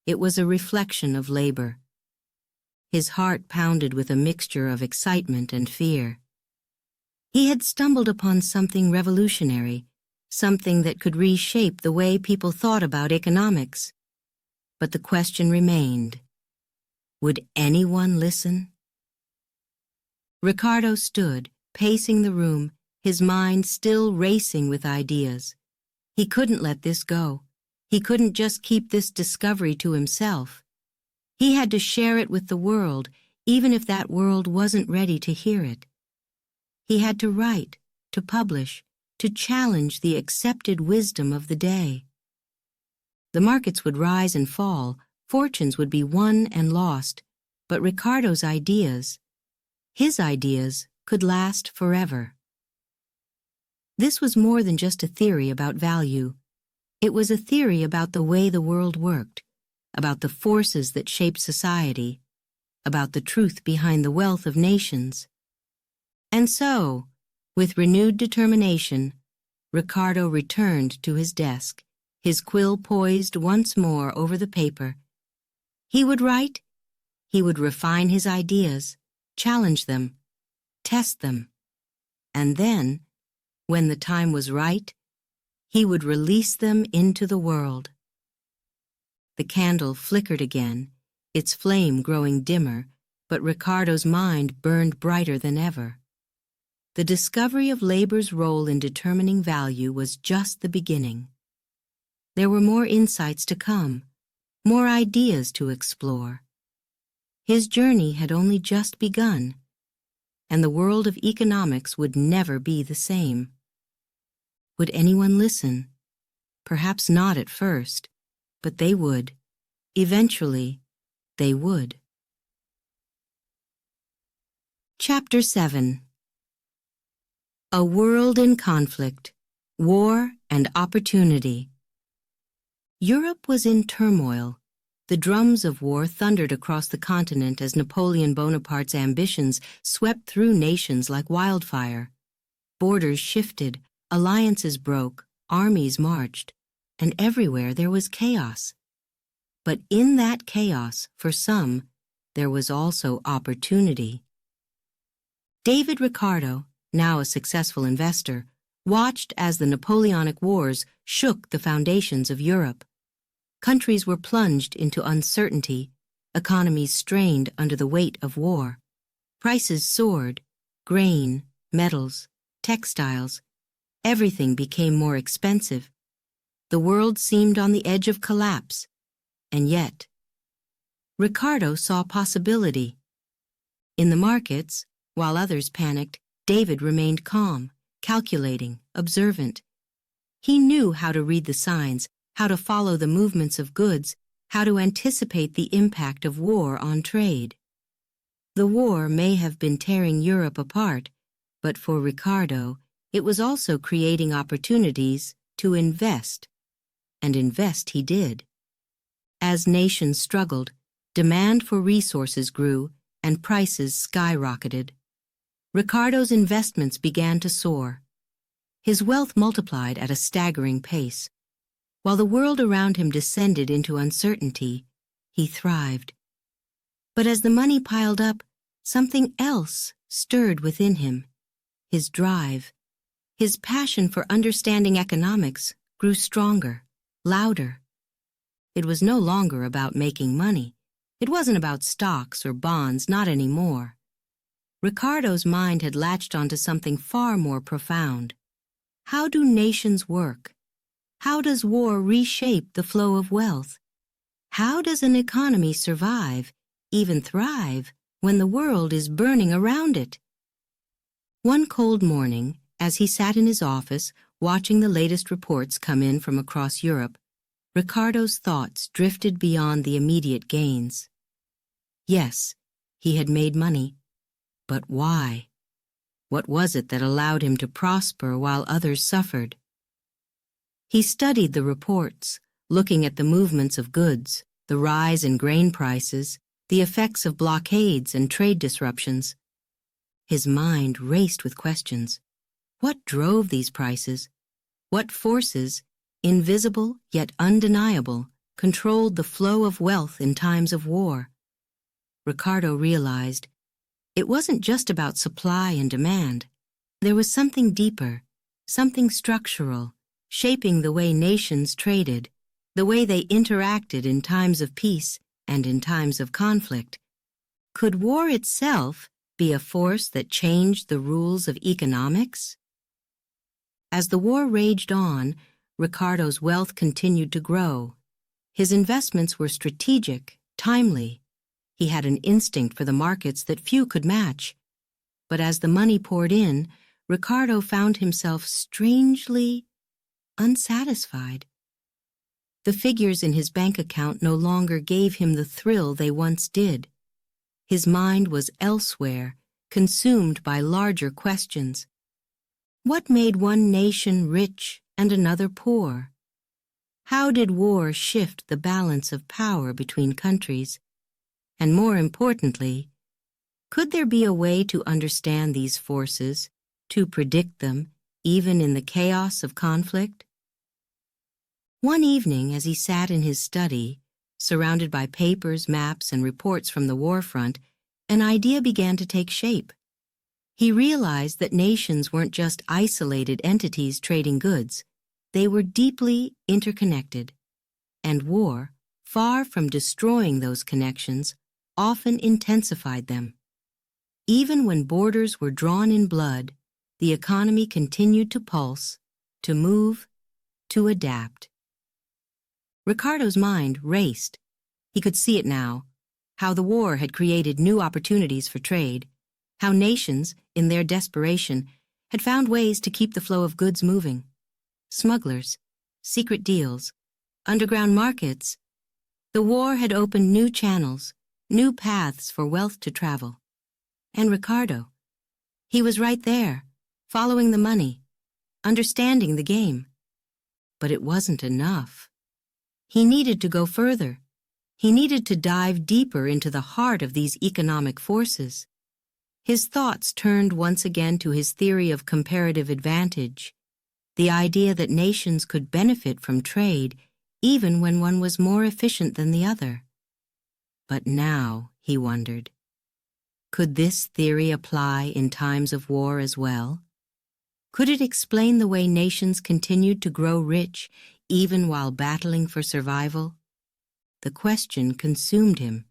It was a reflection of labor. His heart pounded with a mixture of excitement and fear. He had stumbled upon something revolutionary, something that could reshape the way people thought about economics. But the question remained, would anyone listen? Ricardo stood, pacing the room, his mind still racing with ideas. He couldn't let this go. He couldn't just keep this discovery to himself. He had to share it with the world, even if that world wasn't ready to hear it. He had to write, to publish, to challenge the accepted wisdom of the day. The markets would rise and fall, fortunes would be won and lost, but Ricardo's ideas, his ideas, could last forever. This was more than just a theory about value. It was a theory about the way the world worked, about the forces that shaped society, about the truth behind the wealth of nations. And so, with renewed determination, Ricardo returned to his desk, his quill poised once more over the paper. He would write, he would refine his ideas, challenge them, test them, and then, when the time was right, he would release them into the world. The candle flickered again, its flame growing dimmer, but Ricardo's mind burned brighter than ever. The discovery of labor's role in determining value was just the beginning. There were more insights to come, more ideas to explore. His journey had only just begun, and the world of economics would never be the same. Would anyone listen? Perhaps not at first, but they would. Eventually, they would. Chapter 7. A World in Conflict, War and Opportunity. Europe was in turmoil. The drums of war thundered across the continent as Napoleon Bonaparte's ambitions swept through nations like wildfire. Borders shifted, alliances broke, armies marched, and everywhere there was chaos. But in that chaos, for some, there was also opportunity. David Ricardo, now a successful investor, watched as the Napoleonic Wars shook the foundations of Europe. Countries were plunged into uncertainty, economies strained under the weight of war. Prices soared, grain, metals, textiles, everything became more expensive. The world seemed on the edge of collapse, and yet, Ricardo saw possibility. In the markets, while others panicked, David remained calm, calculating, observant. He knew how to read the signs, how to follow the movements of goods, how to anticipate the impact of war on trade. The war may have been tearing Europe apart, but for Ricardo, it was also creating opportunities to invest. And invest he did. As nations struggled, demand for resources grew and prices skyrocketed. Ricardo's investments began to soar. His wealth multiplied at a staggering pace. While the world around him descended into uncertainty, he thrived. But as the money piled up, something else stirred within him. His drive, his passion for understanding economics grew stronger, louder. It was no longer about making money. It wasn't about stocks or bonds, not anymore. Ricardo's mind had latched onto something far more profound. How do nations work? How does war reshape the flow of wealth? How does an economy survive, even thrive, when the world is burning around it? One cold morning, as he sat in his office, watching the latest reports come in from across Europe, Ricardo's thoughts drifted beyond the immediate gains. Yes, he had made money, but why? What was it that allowed him to prosper while others suffered? He studied the reports, looking at the movements of goods, the rise in grain prices, the effects of blockades and trade disruptions. His mind raced with questions. What drove these prices? What forces, invisible yet undeniable, controlled the flow of wealth in times of war. Ricardo realized it wasn't just about supply and demand. There was something deeper, something structural, shaping the way nations traded, the way they interacted in times of peace and in times of conflict. Could war itself be a force that changed the rules of economics? As the war raged on, Ricardo's wealth continued to grow. His investments were strategic, timely. He had an instinct for the markets that few could match. But as the money poured in, Ricardo found himself strangely unsatisfied. The figures in his bank account no longer gave him the thrill they once did. His mind was elsewhere, consumed by larger questions. What made one nation rich and another poor? How did war shift the balance of power between countries? And more importantly, could there be a way to understand these forces, to predict them, even in the chaos of conflict? One evening, as he sat in his study, surrounded by papers, maps, and reports from the war front, an idea began to take shape. He realized that nations weren't just isolated entities trading goods. They were deeply interconnected. And war, far from destroying those connections, often intensified them. Even when borders were drawn in blood, the economy continued to pulse, to move, to adapt. Ricardo's mind raced. He could see it now, how the war had created new opportunities for trade, how nations, in their desperation, had found ways to keep the flow of goods moving. Smugglers, secret deals, underground markets. The war had opened new channels, new paths for wealth to travel. And Ricardo, he was right there, following the money, understanding the game. But it wasn't enough. He needed to go further. He needed to dive deeper into the heart of these economic forces. His thoughts turned once again to his theory of comparative advantage, the idea that nations could benefit from trade even when one was more efficient than the other. But now, he wondered, could this theory apply in times of war as well? Could it explain the way nations continued to grow rich even while battling for survival? The question consumed him.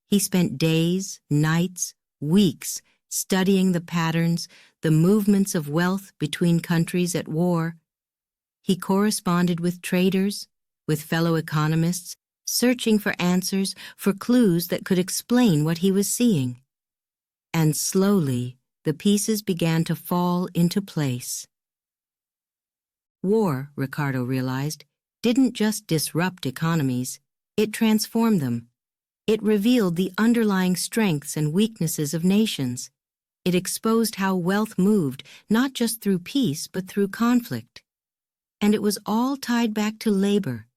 He spent days, nights, weeks studying the patterns, the movements of wealth between countries at war. He corresponded with traders, with fellow economists, searching for answers, for clues that could explain what he was seeing. And slowly, the pieces began to fall into place. War, Ricardo realized, didn't just disrupt economies, it transformed them. It revealed the underlying strengths and weaknesses of nations. It exposed how wealth moved, not just through peace, but through conflict. And it was all tied back to labor,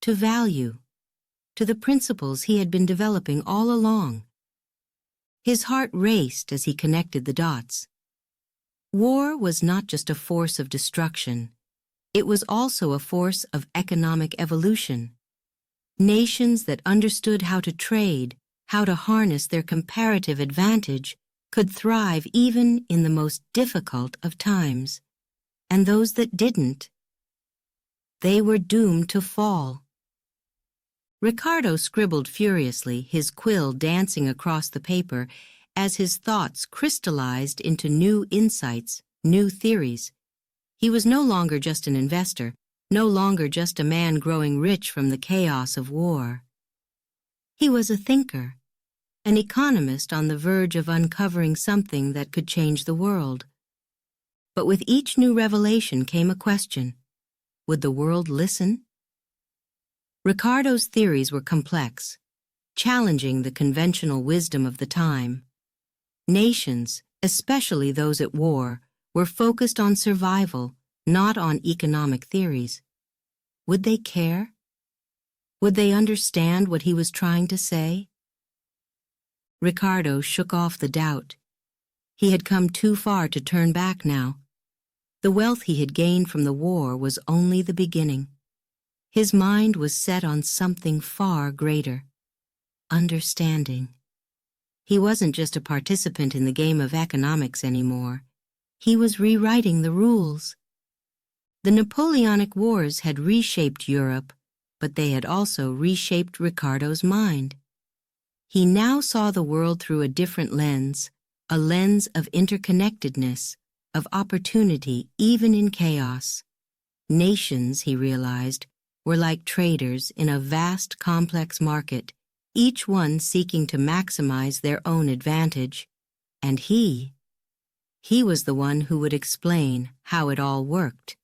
to value, to the principles he had been developing all along. His heart raced as he connected the dots. War was not just a force of destruction. It was also a force of economic evolution. Nations that understood how to trade, how to harness their comparative advantage, could thrive even in the most difficult of times. And those that didn't, they were doomed to fall. Ricardo scribbled furiously, his quill dancing across the paper as his thoughts crystallized into new insights, new theories. He was no longer just an investor, no longer just a man growing rich from the chaos of war. He was a thinker, an economist on the verge of uncovering something that could change the world. But with each new revelation came a question. Would the world listen? Ricardo's theories were complex, challenging the conventional wisdom of the time. Nations, especially those at war, were focused on survival, not on economic theories. Would they care? Would they understand what he was trying to say? Ricardo shook off the doubt. He had come too far to turn back now. The wealth he had gained from the war was only the beginning. His mind was set on something far greater: understanding. He wasn't just a participant in the game of economics anymore. He was rewriting the rules. The Napoleonic Wars had reshaped Europe, but they had also reshaped Ricardo's mind. He now saw the world through a different lens, a lens of interconnectedness, of opportunity even in chaos. Nations, he realized, were like traders in a vast, complex market, each one seeking to maximize their own advantage. And he was the one who would explain how it all worked.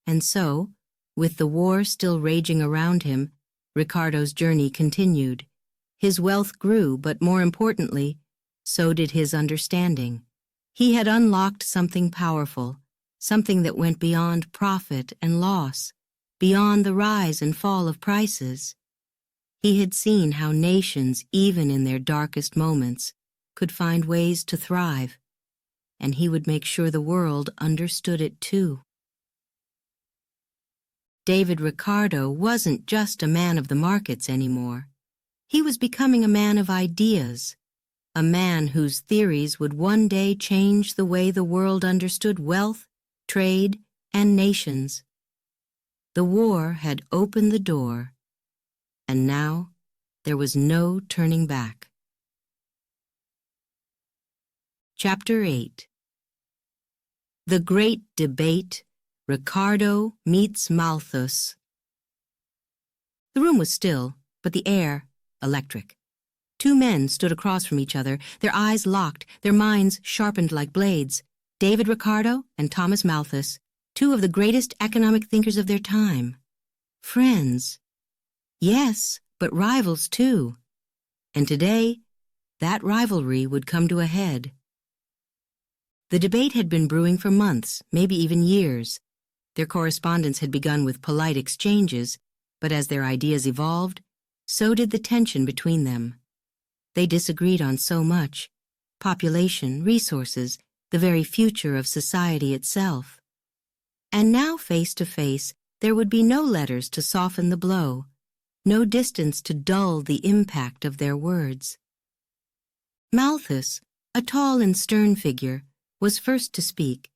And so, with the war still raging around him, Ricardo's journey continued. His wealth grew, but more importantly, so did his understanding. He had unlocked something powerful, something that went beyond profit and loss, beyond the rise and fall of prices. He had seen how nations, even in their darkest moments, could find ways to thrive, and he would make sure the world understood it too. David Ricardo wasn't just a man of the markets anymore. He was becoming a man of ideas, a man whose theories would one day change the way the world understood wealth, trade, and nations. The war had opened the door, and now there was no turning back. Chapter 8. The Great Debate: Ricardo Meets Malthus. The room was still, but the air electric. Two men stood across from each other, their eyes locked, their minds sharpened like blades. David Ricardo and Thomas Malthus, two of the greatest economic thinkers of their time. Friends. Yes, but rivals too. And today, that rivalry would come to a head. The debate had been brewing for months, maybe even years. Their correspondence had begun with polite exchanges, but as their ideas evolved, so did the tension between them. They disagreed on so much: population, resources, the very future of society itself. And now, face to face, there would be no letters to soften the blow, no distance to dull the impact of their words. Malthus, a tall and stern figure, was first to speak.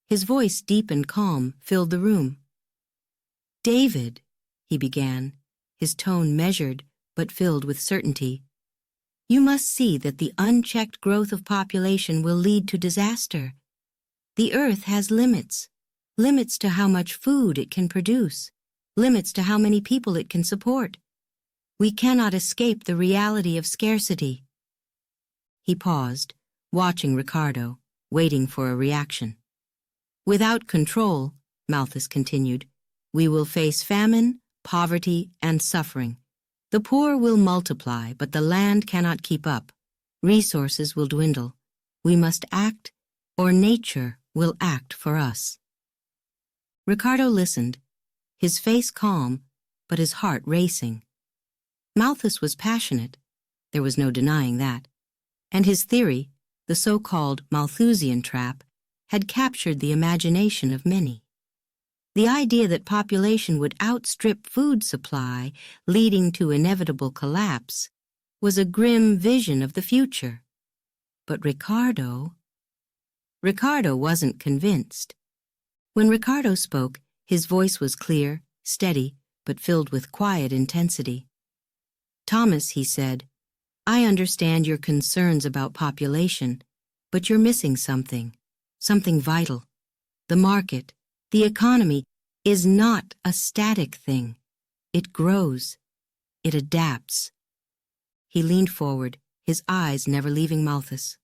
His voice, deep and calm, filled the room. "David," he began, his tone measured but filled with certainty, "you must see that the unchecked growth of population will lead to disaster. The earth has limits, limits to how much food it can produce, limits to how many people it can support. We cannot escape the reality of scarcity." He paused, watching Ricardo, waiting for a reaction. "Without control," Malthus continued, "we will face famine, poverty, and suffering. The poor will multiply, but the land cannot keep up. Resources will dwindle. We must act, or nature will act for us." Ricardo listened, his face calm, but his heart racing. Malthus was passionate, there was no denying that, and his theory, the so-called Malthusian trap, had captured the imagination of many. The idea that population would outstrip food supply, leading to inevitable collapse, was a grim vision of the future. But Ricardo wasn't convinced. When Ricardo spoke, his voice was clear, steady, but filled with quiet intensity. "Thomas," he said, "I understand your concerns about population, but you're missing something vital. The market, the economy, is not a static thing. It grows. It adapts." He leaned forward, his eyes never leaving Malthus.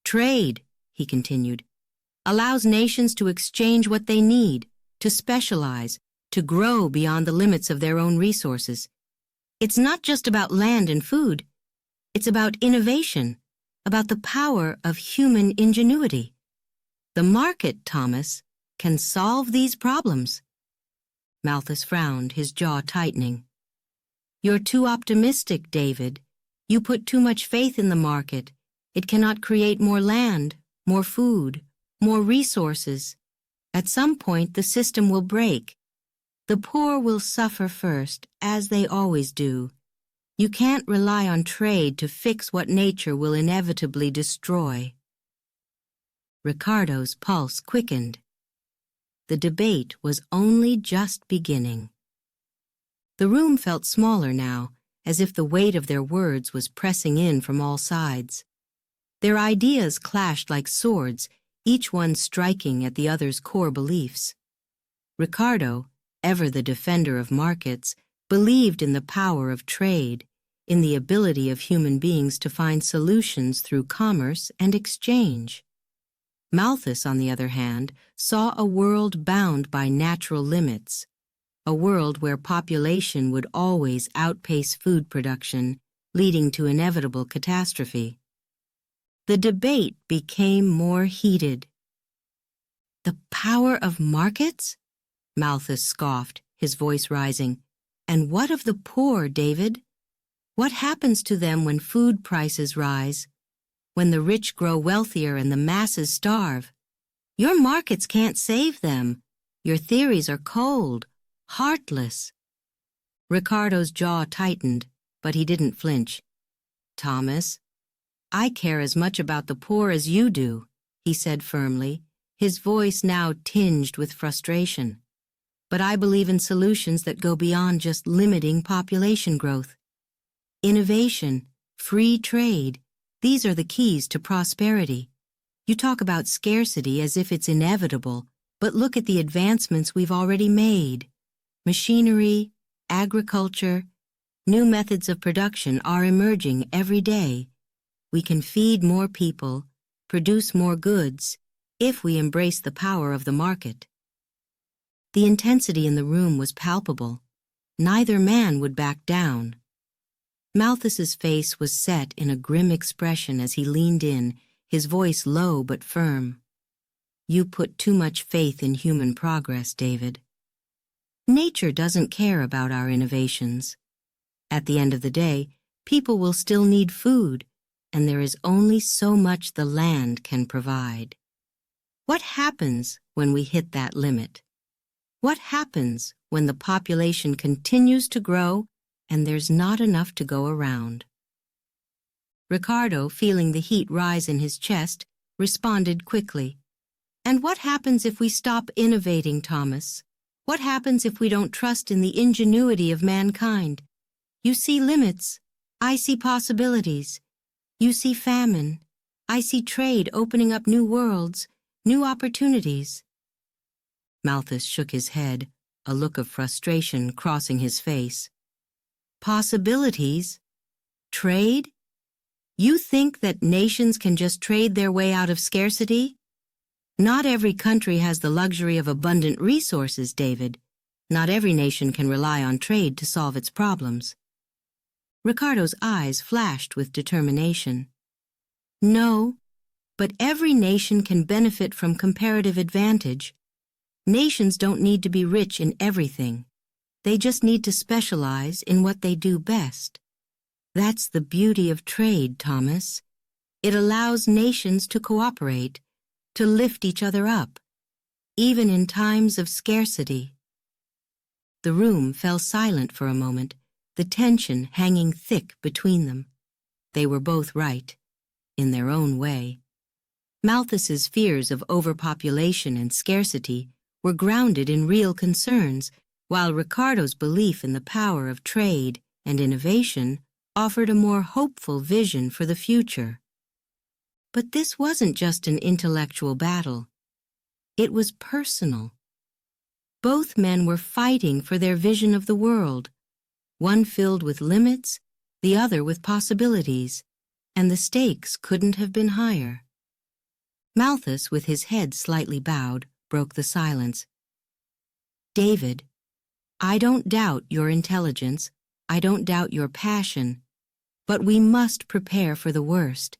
"Trade," he continued, "allows nations to exchange what they need, to specialize, to grow beyond the limits of their own resources. It's not just about land and food. It's about innovation, about the power of human ingenuity. The market, Thomas, can solve these problems." Malthus frowned, his jaw tightening. "You're too optimistic, David. You put too much faith in the market. It cannot create more land, more food, more resources. At some point, the system will break. The poor will suffer first, as they always do. You can't rely on trade to fix what nature will inevitably destroy. Ricardo's pulse quickened. The debate was only just beginning. The room felt smaller now, as if the weight of their words was pressing in from all sides. Their ideas clashed like swords, each one striking at the other's core beliefs. Ricardo, ever the defender of markets, believed in the power of trade, in the ability of human beings to find solutions through commerce and exchange. Malthus, on the other hand, saw a world bound by natural limits, a world where population would always outpace food production, leading to inevitable catastrophe. The debate became more heated. "The power of markets?" Malthus scoffed, his voice rising. "And what of the poor, David? What happens to them when food prices rise, when the rich grow wealthier and the masses starve? Your markets can't save them. Your theories are cold, heartless." Ricardo's jaw tightened, but he didn't flinch. "Thomas, I care as much about the poor as you do," he said firmly, his voice now tinged with frustration. "But I believe in solutions that go beyond just limiting population growth. Innovation, free trade, these are the keys to prosperity. You talk about scarcity as if it's inevitable, but look at the advancements we've already made. Machinery, agriculture, new methods of production are emerging every day. We can feed more people, produce more goods, if we embrace the power of the market." The intensity in the room was palpable. Neither man would back down. Malthus's face was set in a grim expression as he leaned in, his voice low but firm. "You put too much faith in human progress, David. Nature doesn't care about our innovations. At the end of the day, people will still need food, and there is only so much the land can provide. What happens when we hit that limit? What happens when the population continues to grow and there's not enough to go around?" Ricardo, feeling the heat rise in his chest, responded quickly. "And what happens if we stop innovating, Thomas? What happens if we don't trust in the ingenuity of mankind? You see limits, I see possibilities. You see famine, I see trade opening up new worlds, new opportunities." Malthus shook his head, a look of frustration crossing his face. "Possibilities? Trade? You think that nations can just trade their way out of scarcity? Not every country has the luxury of abundant resources, David. Not every nation can rely on trade to solve its problems." Ricardo's eyes flashed with determination. "No, but every nation can benefit from comparative advantage. Nations don't need to be rich in everything. They just need to specialize in what they do best. That's the beauty of trade, Thomas. It allows nations to cooperate, to lift each other up, even in times of scarcity." The room fell silent for a moment, the tension hanging thick between them. They were both right, in their own way. Malthus's fears of overpopulation and scarcity were grounded in real concerns, while Ricardo's belief in the power of trade and innovation offered a more hopeful vision for the future. But this wasn't just an intellectual battle. It was personal. Both men were fighting for their vision of the world, one filled with limits, the other with possibilities, and the stakes couldn't have been higher. Malthus, with his head slightly bowed, broke the silence. "David, I don't doubt your intelligence, I don't doubt your passion, but we must prepare for the worst.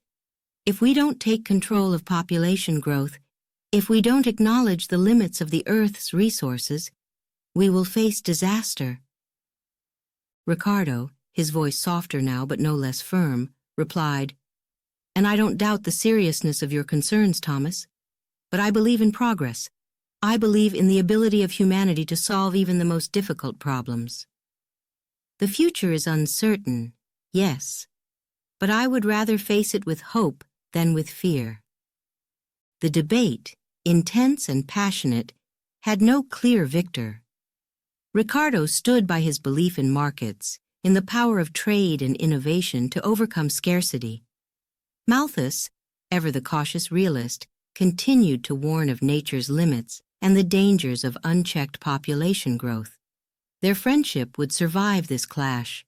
If we don't take control of population growth, if we don't acknowledge the limits of the Earth's resources, we will face disaster." Ricardo, his voice softer now but no less firm, replied, "And I don't doubt the seriousness of your concerns, Thomas, but I believe in progress. I believe in the ability of humanity to solve even the most difficult problems. The future is uncertain, yes, but I would rather face it with hope than with fear. The debate, intense and passionate, had no clear victor. Ricardo stood by his belief in markets, in the power of trade and innovation to overcome scarcity. Malthus, ever the cautious realist, continued to warn of nature's limits and the dangers of unchecked population growth. Their friendship would survive this clash,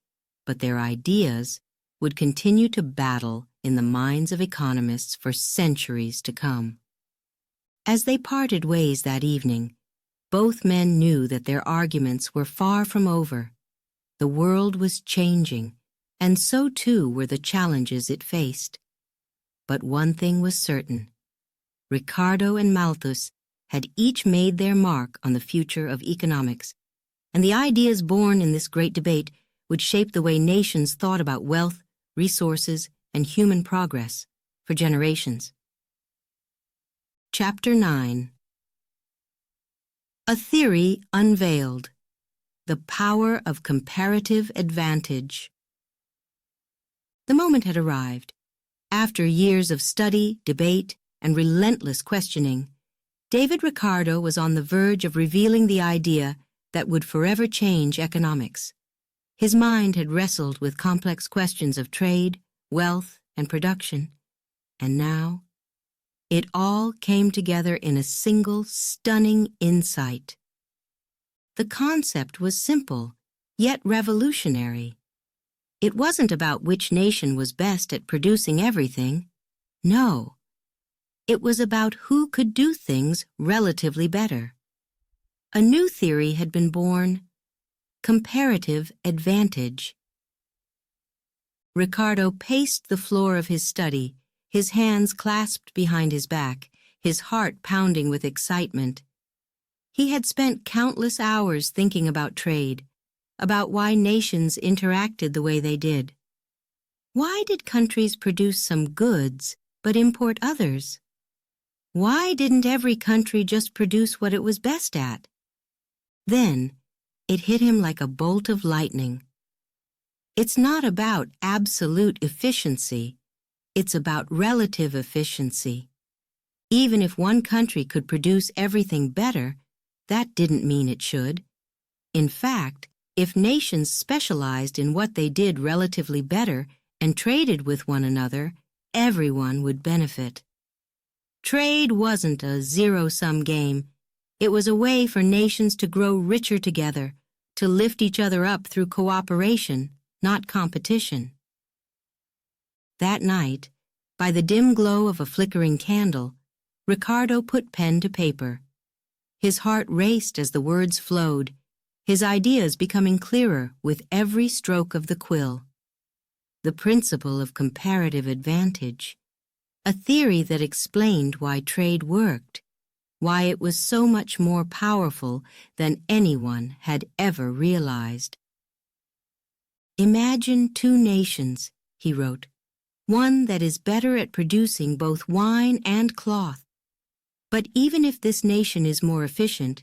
but their ideas would continue to battle in the minds of economists for centuries to come. As they parted ways that evening, both men knew that their arguments were far from over. The world was changing, and so too were the challenges it faced. But one thing was certain. Ricardo and Malthus had each made their mark on the future of economics, and the ideas born in this great debate would shape the way nations thought about wealth, resources, and human progress for generations. Chapter 9. A Theory Unveiled. The Power of Comparative Advantage. The moment had arrived. After years of study, debate, and relentless questioning, David Ricardo was on the verge of revealing the idea that would forever change economics. His mind had wrestled with complex questions of trade, wealth, and production, and now it all came together in a single, stunning insight. The concept was simple, yet revolutionary. It wasn't about which nation was best at producing everything. No. It was about who could do things relatively better. A new theory had been born: comparative advantage. Ricardo paced the floor of his study, his hands clasped behind his back, his heart pounding with excitement. He had spent countless hours thinking about trade, about why nations interacted the way they did. Why did countries produce some goods but import others? Why didn't every country just produce what it was best at? Then, it hit him like a bolt of lightning. It's not about absolute efficiency, it's about relative efficiency. Even if one country could produce everything better, that didn't mean it should. In fact, if nations specialized in what they did relatively better and traded with one another, everyone would benefit. Trade wasn't a zero-sum game. It was a way for nations to grow richer together, to lift each other up through cooperation, not competition. That night, by the dim glow of a flickering candle, Ricardo put pen to paper. His heart raced as the words flowed, his ideas becoming clearer with every stroke of the quill. The principle of comparative advantage, a theory that explained why trade worked, why it was so much more powerful than anyone had ever realized. Imagine two nations, he wrote, one that is better at producing both wine and cloth. But even if this nation is more efficient,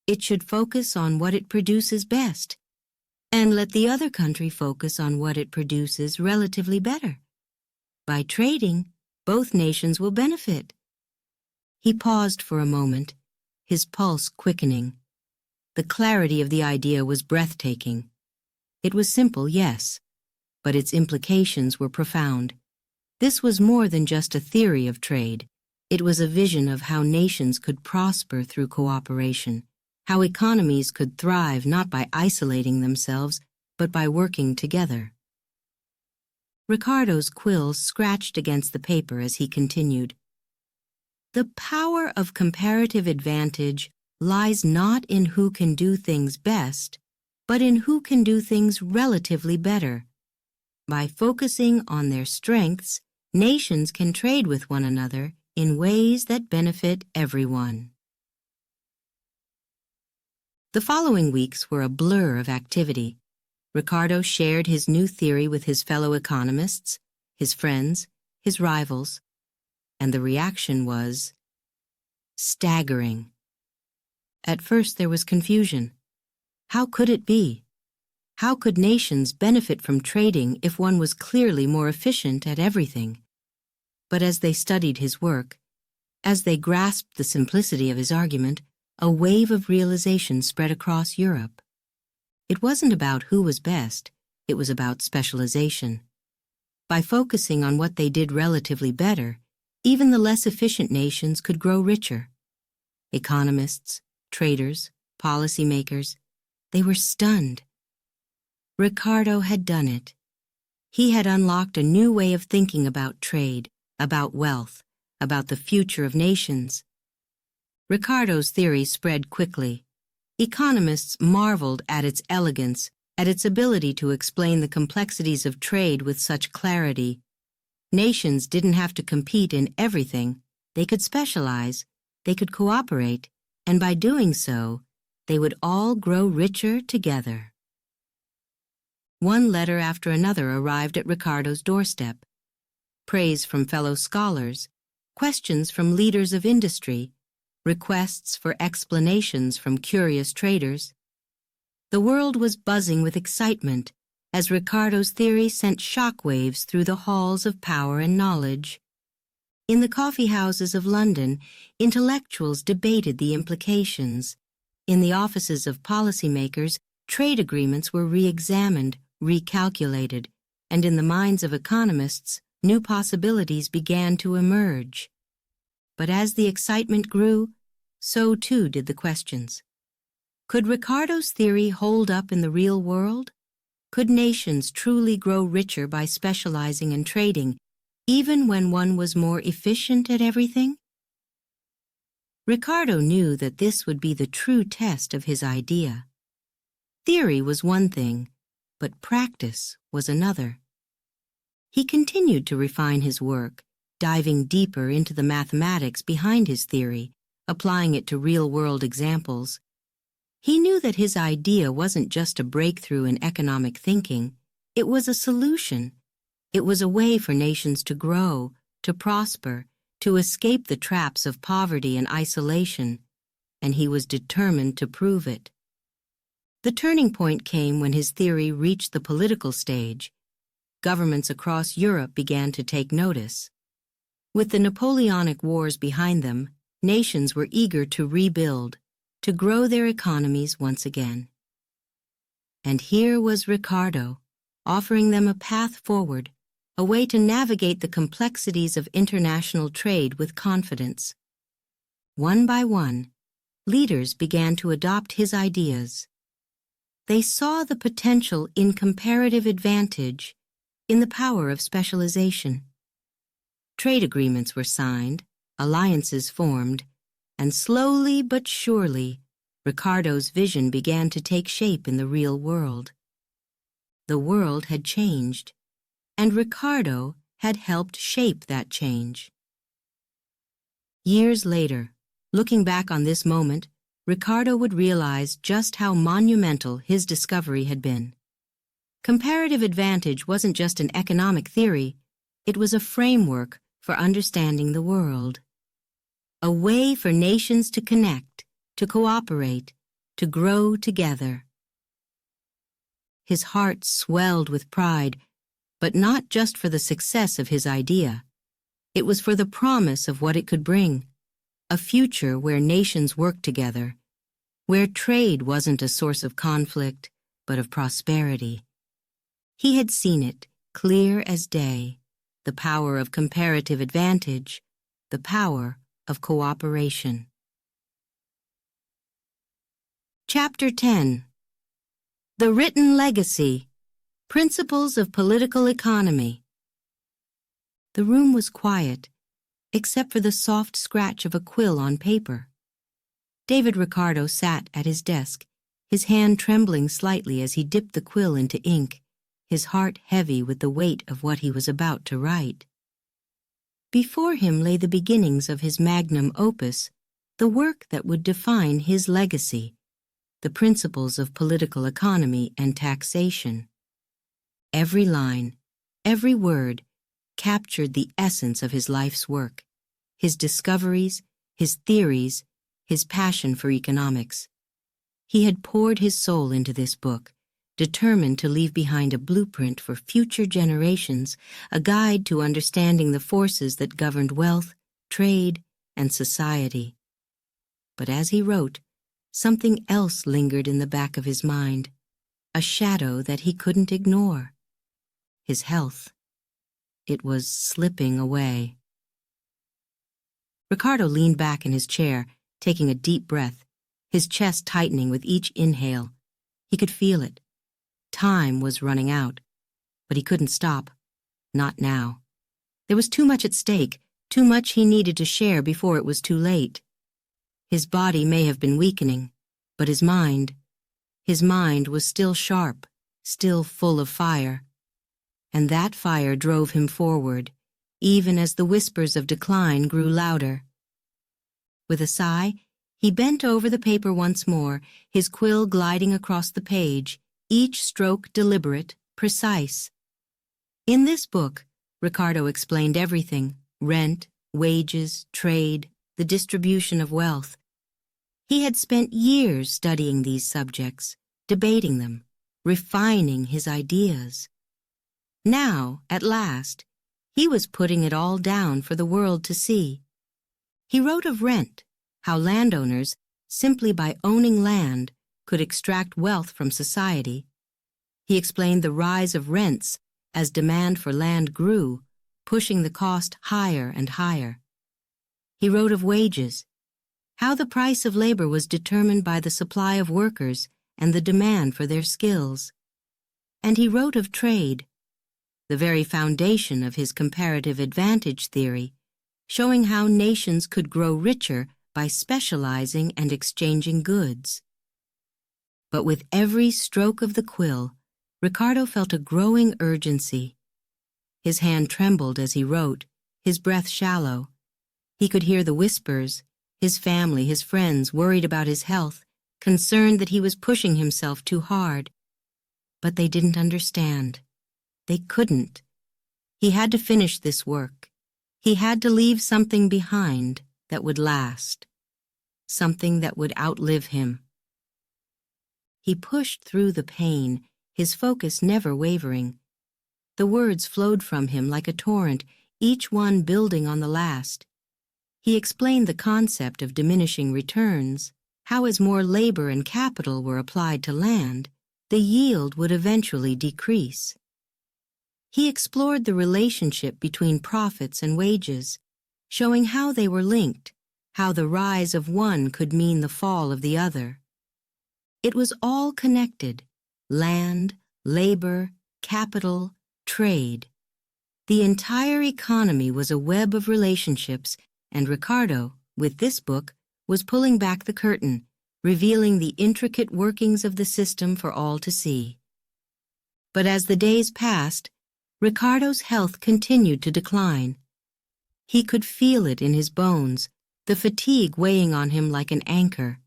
it should focus on what it produces best, and let the other country focus on what it produces relatively better. By trading, both nations will benefit. He paused for a moment, his pulse quickening. The clarity of the idea was breathtaking. It was simple, yes, but its implications were profound. This was more than just a theory of trade. It was a vision of how nations could prosper through cooperation, how economies could thrive not by isolating themselves, but by working together. Ricardo's quill scratched against the paper as he continued. The power of comparative advantage lies not in who can do things best, but in who can do things relatively better. By focusing on their strengths, nations can trade with one another in ways that benefit everyone. The following weeks were a blur of activity. Ricardo shared his new theory with his fellow economists, his friends, his rivals, and the reaction was staggering. At first there was confusion. How could it be? How could nations benefit from trading if one was clearly more efficient at everything? But as they studied his work, as they grasped the simplicity of his argument, a wave of realization spread across Europe. It wasn't about who was best, it was about specialization. By focusing on what they did relatively better, even the less efficient nations could grow richer. Economists, traders, policymakers, they were stunned. Ricardo had done it. He had unlocked a new way of thinking about trade, about wealth, about the future of nations. Ricardo's theory spread quickly. Economists marveled at its elegance, at its ability to explain the complexities of trade with such clarity. Nations didn't have to compete in everything. They could specialize, they could cooperate, and by doing so, they would all grow richer together. One letter after another arrived at Ricardo's doorstep. Praise from fellow scholars, questions from leaders of industry, requests for explanations from curious traders. The world was buzzing with excitement as Ricardo's theory sent shockwaves through the halls of power and knowledge. In the coffee houses of London, intellectuals debated the implications. In the offices of policymakers, trade agreements were re-examined, recalculated, and in the minds of economists, new possibilities began to emerge. But as the excitement grew, so too did the questions. Could Ricardo's theory hold up in the real world? Could nations truly grow richer by specializing in trading, even when one was more efficient at everything? Ricardo knew that this would be the true test of his idea. Theory was one thing, but practice was another. He continued to refine his work, diving deeper into the mathematics behind his theory, applying it to real-world examples. He knew that his idea wasn't just a breakthrough in economic thinking, it was a solution. It was a way for nations to grow, to prosper, to escape the traps of poverty and isolation, and he was determined to prove it. The turning point came when his theory reached the political stage. Governments across Europe began to take notice. With the Napoleonic Wars behind them, nations were eager to rebuild, to grow their economies once again. And here was Ricardo, offering them a path forward, a way to navigate the complexities of international trade with confidence. One by one, leaders began to adopt his ideas. They saw the potential in comparative advantage, in the power of specialization. Trade agreements were signed, alliances formed, and slowly but surely, Ricardo's vision began to take shape in the real world. The world had changed, and Ricardo had helped shape that change. Years later, looking back on this moment, Ricardo would realize just how monumental his discovery had been. Comparative advantage wasn't just an economic theory, it was a framework for understanding the world. A way for nations to connect, to cooperate, to grow together. His heart swelled with pride, but not just for the success of his idea. It was for the promise of what it could bring, a future where nations worked together, where trade wasn't a source of conflict, but of prosperity. He had seen it, clear as day, the power of comparative advantage, the power of cooperation. Chapter 10. The Written Legacy, Principles of Political Economy. The room was quiet, except for the soft scratch of a quill on paper. David Ricardo sat at his desk, his hand trembling slightly as he dipped the quill into ink, his heart heavy with the weight of what he was about to write. Before him lay the beginnings of his magnum opus, the work that would define his legacy, the principles of political economy and taxation. Every line, every word, captured the essence of his life's work, his discoveries, his theories, his passion for economics. He had poured his soul into this book, determined to leave behind a blueprint for future generations, a guide to understanding the forces that governed wealth, trade, and society. But as he wrote, something else lingered in the back of his mind, a shadow that he couldn't ignore. His health. It was slipping away. Ricardo leaned back in his chair, taking a deep breath, his chest tightening with each inhale. He could feel it. Time was running out, but he couldn't stop. Not now. There was too much at stake, too much he needed to share before it was too late. His body may have been weakening, but his mind was still sharp, still full of fire. And that fire drove him forward, even as the whispers of decline grew louder. With a sigh, he bent over the paper once more, his quill gliding across the page, each stroke deliberate, precise. In this book, Ricardo explained everything: rent, wages, trade, the distribution of wealth. He had spent years studying these subjects, debating them, refining his ideas. Now, at last, he was putting it all down for the world to see. He wrote of rent, how landowners, simply by owning land, could extract wealth from society. He explained the rise of rents as demand for land grew, pushing the cost higher and higher. He wrote of wages, how the price of labor was determined by the supply of workers and the demand for their skills. And he wrote of trade, the very foundation of his comparative advantage theory, showing how nations could grow richer by specializing and exchanging goods. But with every stroke of the quill, Ricardo felt a growing urgency. His hand trembled as he wrote, his breath shallow. He could hear the whispers, his family, his friends worried about his health, concerned that he was pushing himself too hard. But they didn't understand. They couldn't. He had to finish this work. He had to leave something behind that would last, something that would outlive him. He pushed through the pain, his focus never wavering. The words flowed from him like a torrent, each one building on the last. He explained the concept of diminishing returns, how as more labor and capital were applied to land, the yield would eventually decrease. He explored the relationship between profits and wages, showing how they were linked, how the rise of one could mean the fall of the other. It was all connected: land, labor, capital, trade. The entire economy was a web of relationships, and Ricardo, with this book, was pulling back the curtain, revealing the intricate workings of the system for all to see. But as the days passed, Ricardo's health continued to decline. He could feel it in his bones, the fatigue weighing on him like an anchor.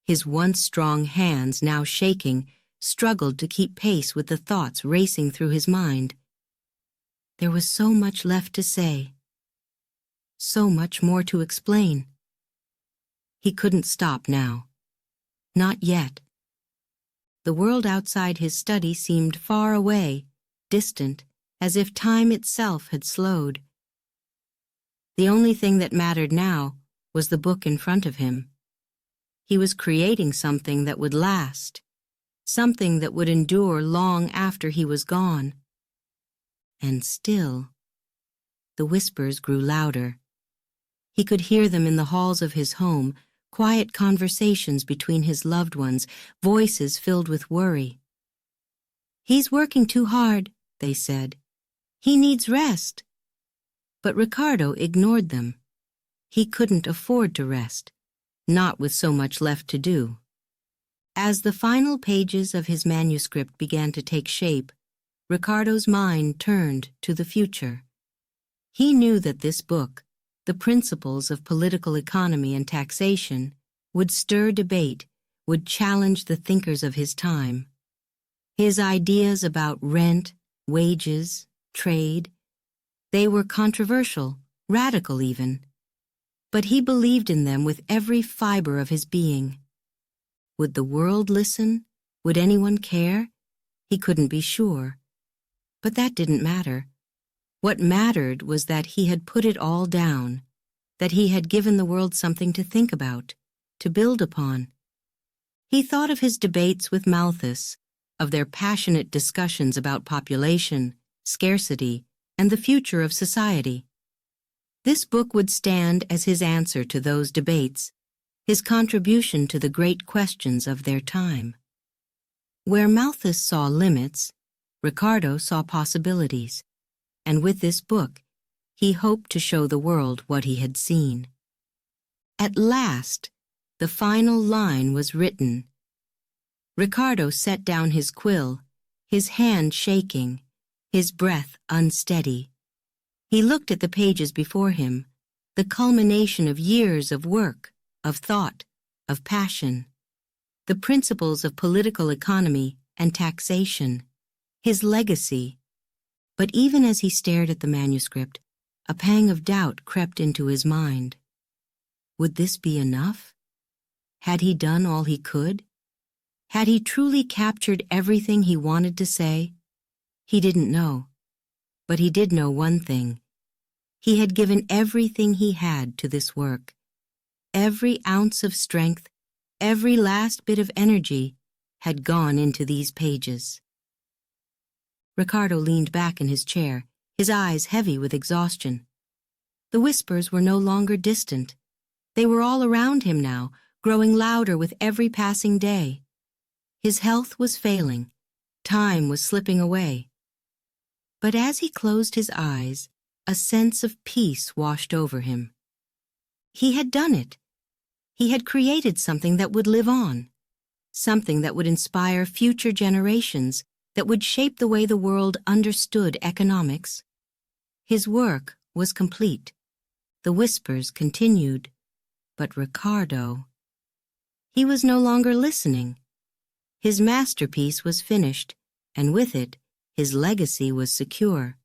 His once strong hands, now shaking, struggled to keep pace with the thoughts racing through his mind. There was so much left to say, so much more to explain. He couldn't stop now. Not yet. The world outside his study seemed far away, distant, as if time itself had slowed. The only thing that mattered now was the book in front of him. He was creating something that would last, something that would endure long after he was gone. And still, the whispers grew louder. He could hear them in the halls of his home, quiet conversations between his loved ones, voices filled with worry. "He's working too hard," they said. "He needs rest." But Ricardo ignored them. He couldn't afford to rest, not with so much left to do. As the final pages of his manuscript began to take shape, Ricardo's mind turned to the future. He knew that this book, The Principles of Political Economy and Taxation, would stir debate, would challenge the thinkers of his time. His ideas about rent, wages, trade, they were controversial, radical even. but he believed in them with every fiber of his being. Would the world listen? Would anyone care? He couldn't be sure. But that didn't matter. What mattered was that he had put it all down, that he had given the world something to think about, to build upon. He thought of his debates with Malthus, of their passionate discussions about population, scarcity, and the future of society. This book would stand as his answer to those debates, his contribution to the great questions of their time. Where Malthus saw limits, Ricardo saw possibilities, and with this book, he hoped to show the world what he had seen. At last, the final line was written. Ricardo set down his quill, his hand shaking, his breath unsteady. He looked at the pages before him, the culmination of years of work, of thought, of passion, the principles of political economy and taxation, his legacy. But even as he stared at the manuscript, a pang of doubt crept into his mind. Would this be enough? Had he done all he could? Had he truly captured everything he wanted to say? He didn't know. But he did know one thing. He had given everything he had to this work. Every ounce of strength, every last bit of energy had gone into these pages. Ricardo leaned back in his chair, his eyes heavy with exhaustion. The whispers were no longer distant. They were all around him now, growing louder with every passing day. His health was failing. Time was slipping away. But as he closed his eyes, a sense of peace washed over him. He had done it. He had created something that would live on, something that would inspire future generations, that would shape the way the world understood economics. His work was complete. The whispers continued. But Ricardo, he was no longer listening. His masterpiece was finished, and with it, his legacy was secure.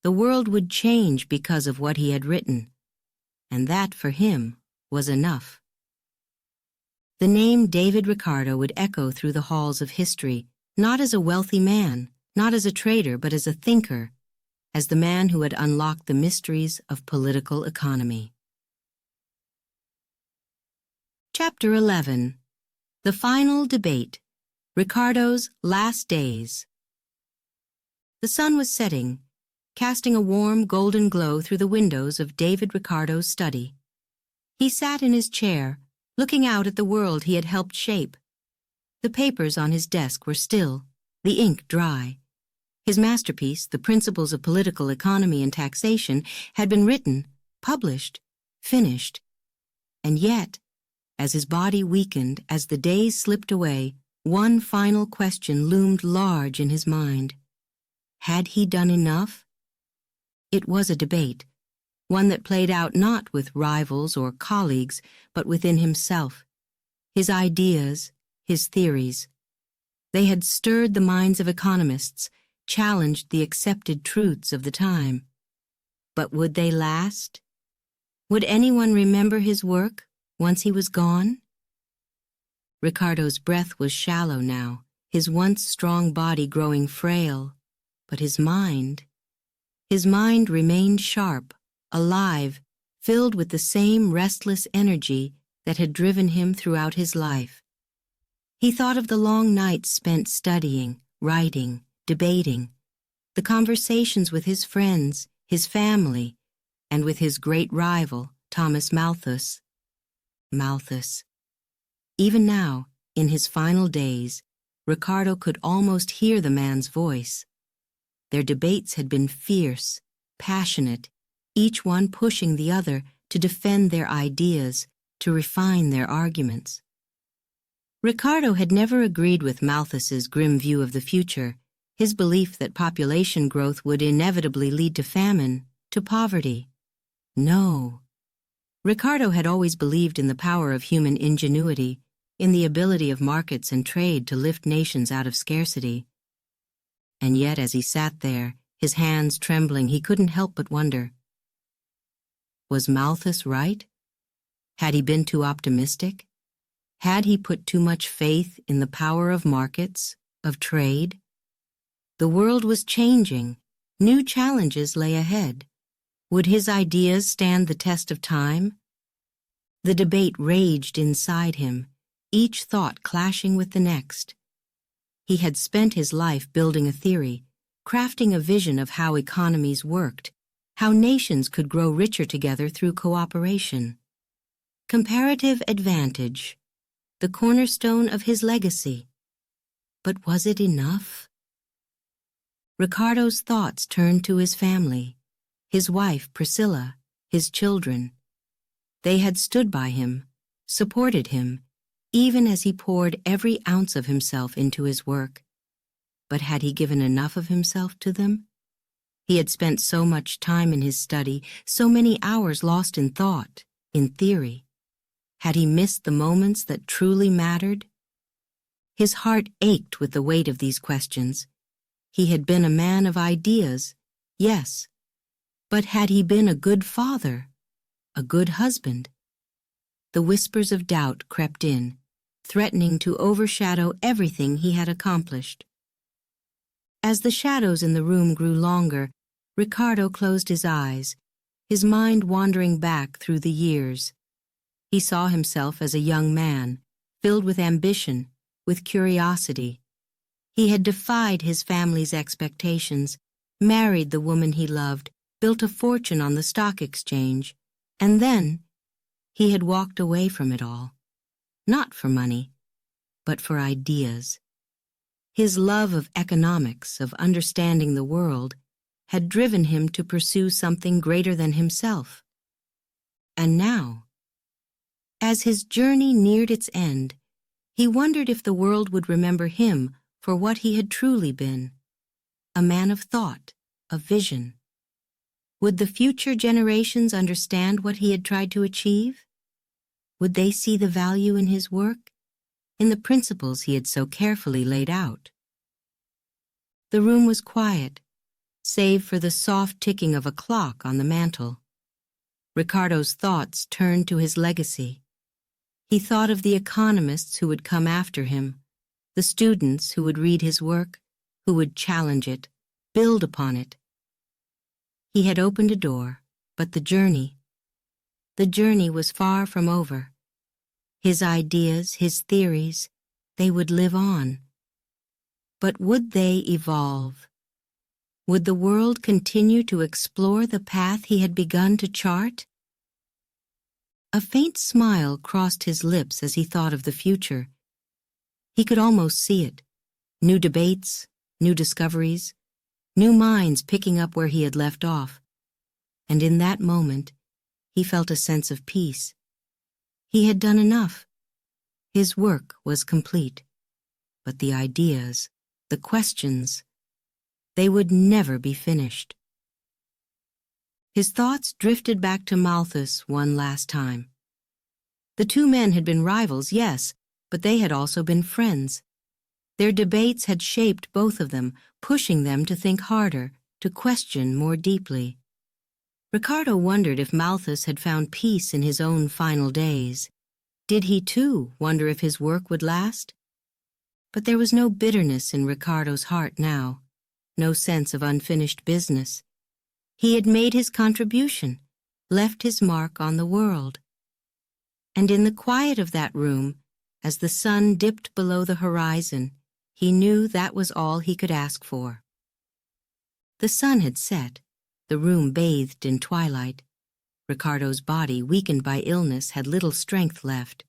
The world would change because of what he had written, and that, for him, was enough. The name David Ricardo would echo through the halls of history, not as a wealthy man, not as a trader, but as a thinker, as the man who had unlocked the mysteries of political economy. Chapter 11. The Final Debate. Ricardo's Last Days. The sun was setting, casting a warm golden glow through the windows of David Ricardo's study. He sat in his chair, looking out at the world he had helped shape. The papers on his desk were still, the ink dry. His masterpiece, The Principles of Political Economy and Taxation, had been written, published, finished. And yet, as his body weakened, as the days slipped away, one final question loomed large in his mind. Had he done enough? It was a debate, one that played out not with rivals or colleagues, but within himself. His ideas, his theories. They had stirred the minds of economists, challenged the accepted truths of the time. But would they last? Would anyone remember his work once he was gone? Ricardo's breath was shallow now, his once strong body growing frail, but his mind remained sharp, alive, filled with the same restless energy that had driven him throughout his life. He thought of the long nights spent studying, writing, debating, the conversations with his friends, his family, and with his great rival, Thomas Malthus. Malthus. Even now, in his final days, Ricardo could almost hear the man's voice. Their debates had been fierce, passionate, each one pushing the other to defend their ideas, to refine their arguments. Ricardo had never agreed with Malthus's grim view of the future, his belief that population growth would inevitably lead to famine, to poverty. No. Ricardo had always believed in the power of human ingenuity, in the ability of markets and trade to lift nations out of scarcity. And yet, as he sat there, his hands trembling, he couldn't help but wonder, Was Malthus right? Had he been too optimistic? Had he put too much faith in the power of markets, of trade? The world was changing. New challenges lay ahead. Would his ideas stand the test of time? The debate raged inside him, each thought clashing with the next. He had spent his life building a theory, crafting a vision of how economies worked, how nations could grow richer together through cooperation. Comparative advantage, the cornerstone of his legacy. But was it enough? Ricardo's thoughts turned to his family, his wife Priscilla, his children. They had stood by him, supported him, even as he poured every ounce of himself into his work. But had he given enough of himself to them? He had spent so much time in his study, so many hours lost in thought, in theory. Had he missed the moments that truly mattered? His heart ached with the weight of these questions. He had been a man of ideas, yes, but had he been a good father, a good husband? The whispers of doubt crept in, threatening to overshadow everything he had accomplished. As the shadows in the room grew longer, Ricardo closed his eyes, his mind wandering back through the years. He saw himself as a young man, filled with ambition, with curiosity. He had defied his family's expectations, married the woman he loved, built a fortune on the stock exchange, and then he had walked away from it all, not for money, but for ideas. His love of economics, of understanding the world, had driven him to pursue something greater than himself. And now, as his journey neared its end, he wondered if the world would remember him for what he had truly been, a man of thought, of vision. Would the future generations understand what he had tried to achieve? Would they see the value in his work, in the principles he had so carefully laid out? The room was quiet, save for the soft ticking of a clock on the mantel. Ricardo's thoughts turned to his legacy. He thought of the economists who would come after him, the students who would read his work, who would challenge it, build upon it. He had opened a door, but the journey was far from over. His ideas, his theories, they would live on. But would they evolve? Would the world continue to explore the path he had begun to chart? A faint smile crossed his lips as he thought of the future. He could almost see it. New debates, new discoveries, new minds picking up where he had left off. And in that moment, he felt a sense of peace. He had done enough. His work was complete. But the ideas, the questions, they would never be finished. His thoughts drifted back to Malthus one last time. The two men had been rivals, yes, but they had also been friends. Their debates had shaped both of them, pushing them to think harder, to question more deeply. Ricardo wondered if Malthus had found peace in his own final days. Did he, too, wonder if his work would last? But there was no bitterness in Ricardo's heart now, no sense of unfinished business. He had made his contribution, left his mark on the world. And in the quiet of that room, as the sun dipped below the horizon, he knew that was all he could ask for. The sun had set, the room bathed in twilight. Ricardo's body, weakened by illness, had little strength left,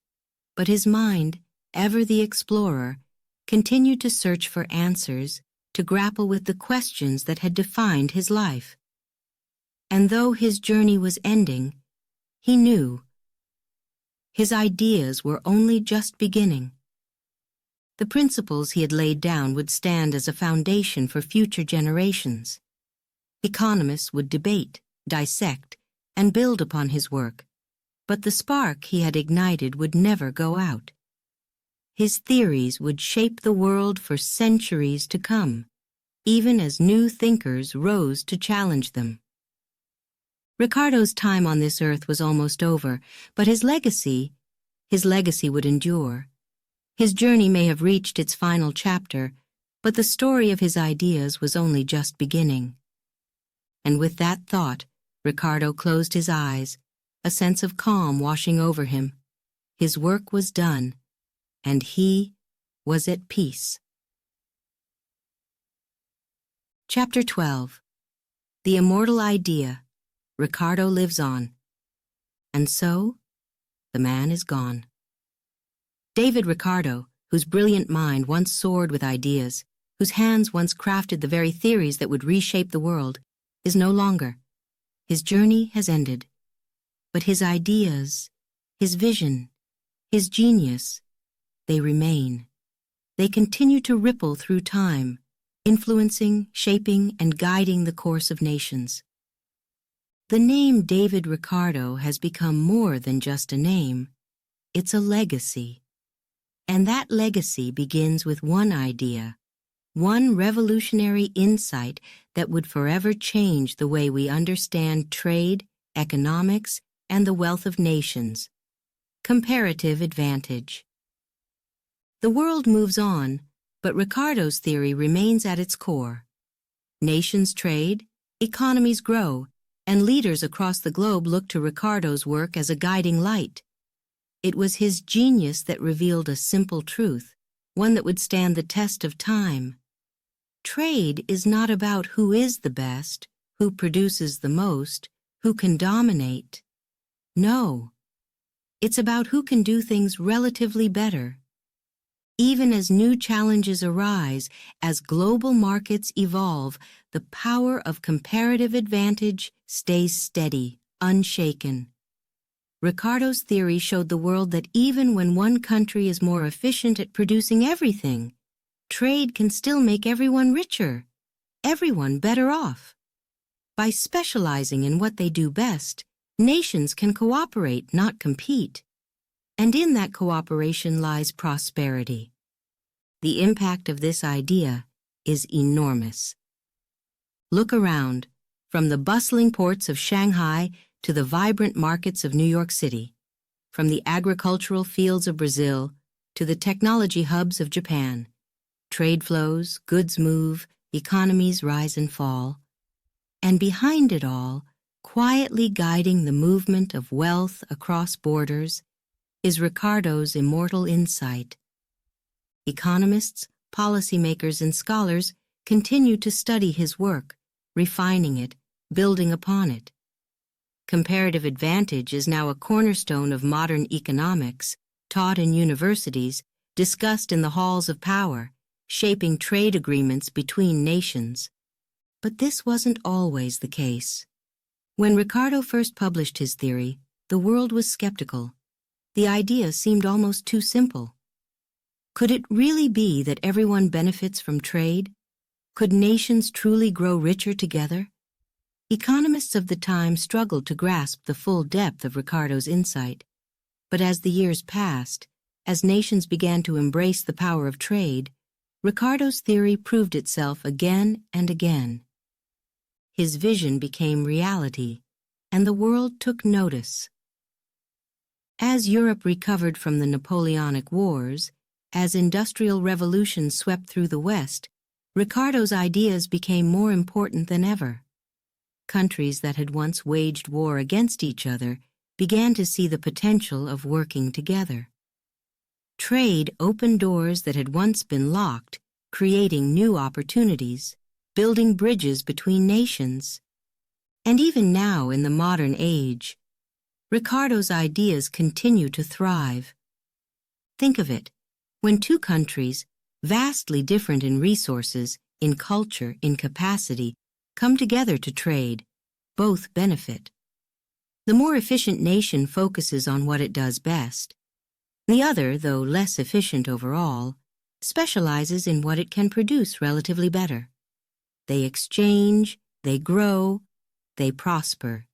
but his mind, ever the explorer, continued to search for answers, to grapple with the questions that had defined his life. And though his journey was ending, he knew his ideas were only just beginning. The principles he had laid down would stand as a foundation for future generations. Economists would debate, dissect, and build upon his work, but the spark he had ignited would never go out. His theories would shape the world for centuries to come, even as new thinkers rose to challenge them. Ricardo's time on this earth was almost over, but his legacy would endure. His journey may have reached its final chapter, but the story of his ideas was only just beginning. And with that thought, Ricardo closed his eyes, a sense of calm washing over him. His work was done, and he was at peace. Chapter 12. The Immortal Idea. Ricardo lives on. And so, the man is gone. David Ricardo, whose brilliant mind once soared with ideas, whose hands once crafted the very theories that would reshape the world, is no longer. His journey has ended. But his ideas, his vision, his genius, they remain. They continue to ripple through time, influencing, shaping, and guiding the course of nations. The name David Ricardo has become more than just a name. It's a legacy. And that legacy begins with one idea, one revolutionary insight that would forever change the way we understand trade, economics, and the wealth of nations. Comparative advantage. The world moves on, but Ricardo's theory remains at its core. Nations trade, economies grow, and leaders across the globe look to Ricardo's work as a guiding light. It was his genius that revealed a simple truth, one that would stand the test of time. Trade is not about who is the best, who produces the most, who can dominate. No, it's about who can do things relatively better. Even as new challenges arise, as global markets evolve, the power of comparative advantage stays steady, unshaken. Ricardo's theory showed the world that even when one country is more efficient at producing everything, trade can still make everyone richer, everyone better off. By specializing in what they do best, nations can cooperate, not compete. And in that cooperation lies prosperity. The impact of this idea is enormous. Look around, from the bustling ports of Shanghai to the vibrant markets of New York City, from the agricultural fields of Brazil to the technology hubs of Japan. Trade flows, goods move, economies rise and fall. And behind it all, quietly guiding the movement of wealth across borders, is Ricardo's immortal insight. Economists, policymakers, and scholars continue to study his work, refining it, building upon it. Comparative advantage is now a cornerstone of modern economics, taught in universities, discussed in the halls of power, shaping trade agreements between nations. But this wasn't always the case. When Ricardo first published his theory, the world was skeptical. The idea seemed almost too simple. Could it really be that everyone benefits from trade? Could nations truly grow richer together? Economists of the time struggled to grasp the full depth of Ricardo's insight. But as the years passed, as nations began to embrace the power of trade, Ricardo's theory proved itself again and again. His vision became reality, and the world took notice. As Europe recovered from the Napoleonic Wars, as industrial revolutions swept through the West, Ricardo's ideas became more important than ever. Countries that had once waged war against each other began to see the potential of working together. Trade opened doors that had once been locked, creating new opportunities, building bridges between nations. And even now, in the modern age, Ricardo's ideas continue to thrive. Think of it, when two countries, vastly different in resources, in culture, in capacity, come together to trade, both benefit. The more efficient nation focuses on what it does best. The other, though less efficient overall, specializes in what it can produce relatively better. They exchange, they grow, they prosper.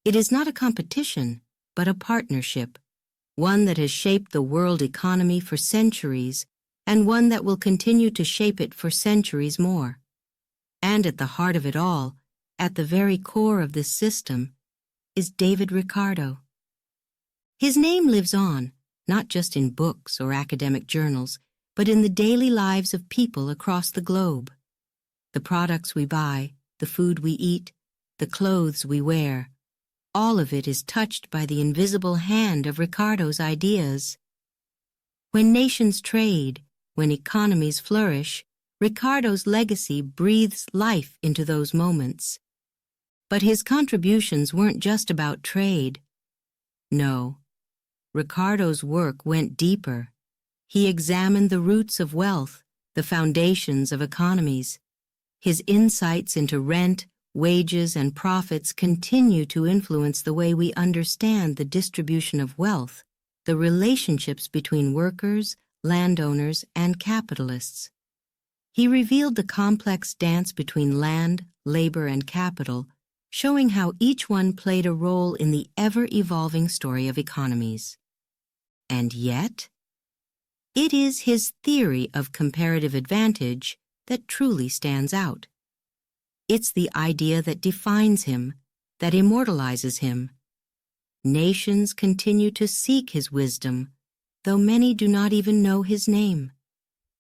It is not a competition, but a partnership, one that has shaped the world economy for centuries, and one that will continue to shape it for centuries more. And at the heart of it all, at the very core of this system, is David Ricardo. His name lives on, not just in books or academic journals, but in the daily lives of people across the globe. The products we buy, the food we eat, the clothes we wear, all of it is touched by the invisible hand of Ricardo's ideas. When nations trade, when economies flourish, Ricardo's legacy breathes life into those moments. But his contributions weren't just about trade. No, Ricardo's work went deeper. He examined the roots of wealth, the foundations of economies. His insights into rent, wages, and profits continue to influence the way we understand the distribution of wealth, the relationships between workers, landowners, and capitalists. He revealed the complex dance between land, labor, and capital, showing how each one played a role in the ever-evolving story of economies. And yet, it is his theory of comparative advantage that truly stands out. It's the idea that defines him, that immortalizes him. Nations continue to seek his wisdom, though many do not even know his name.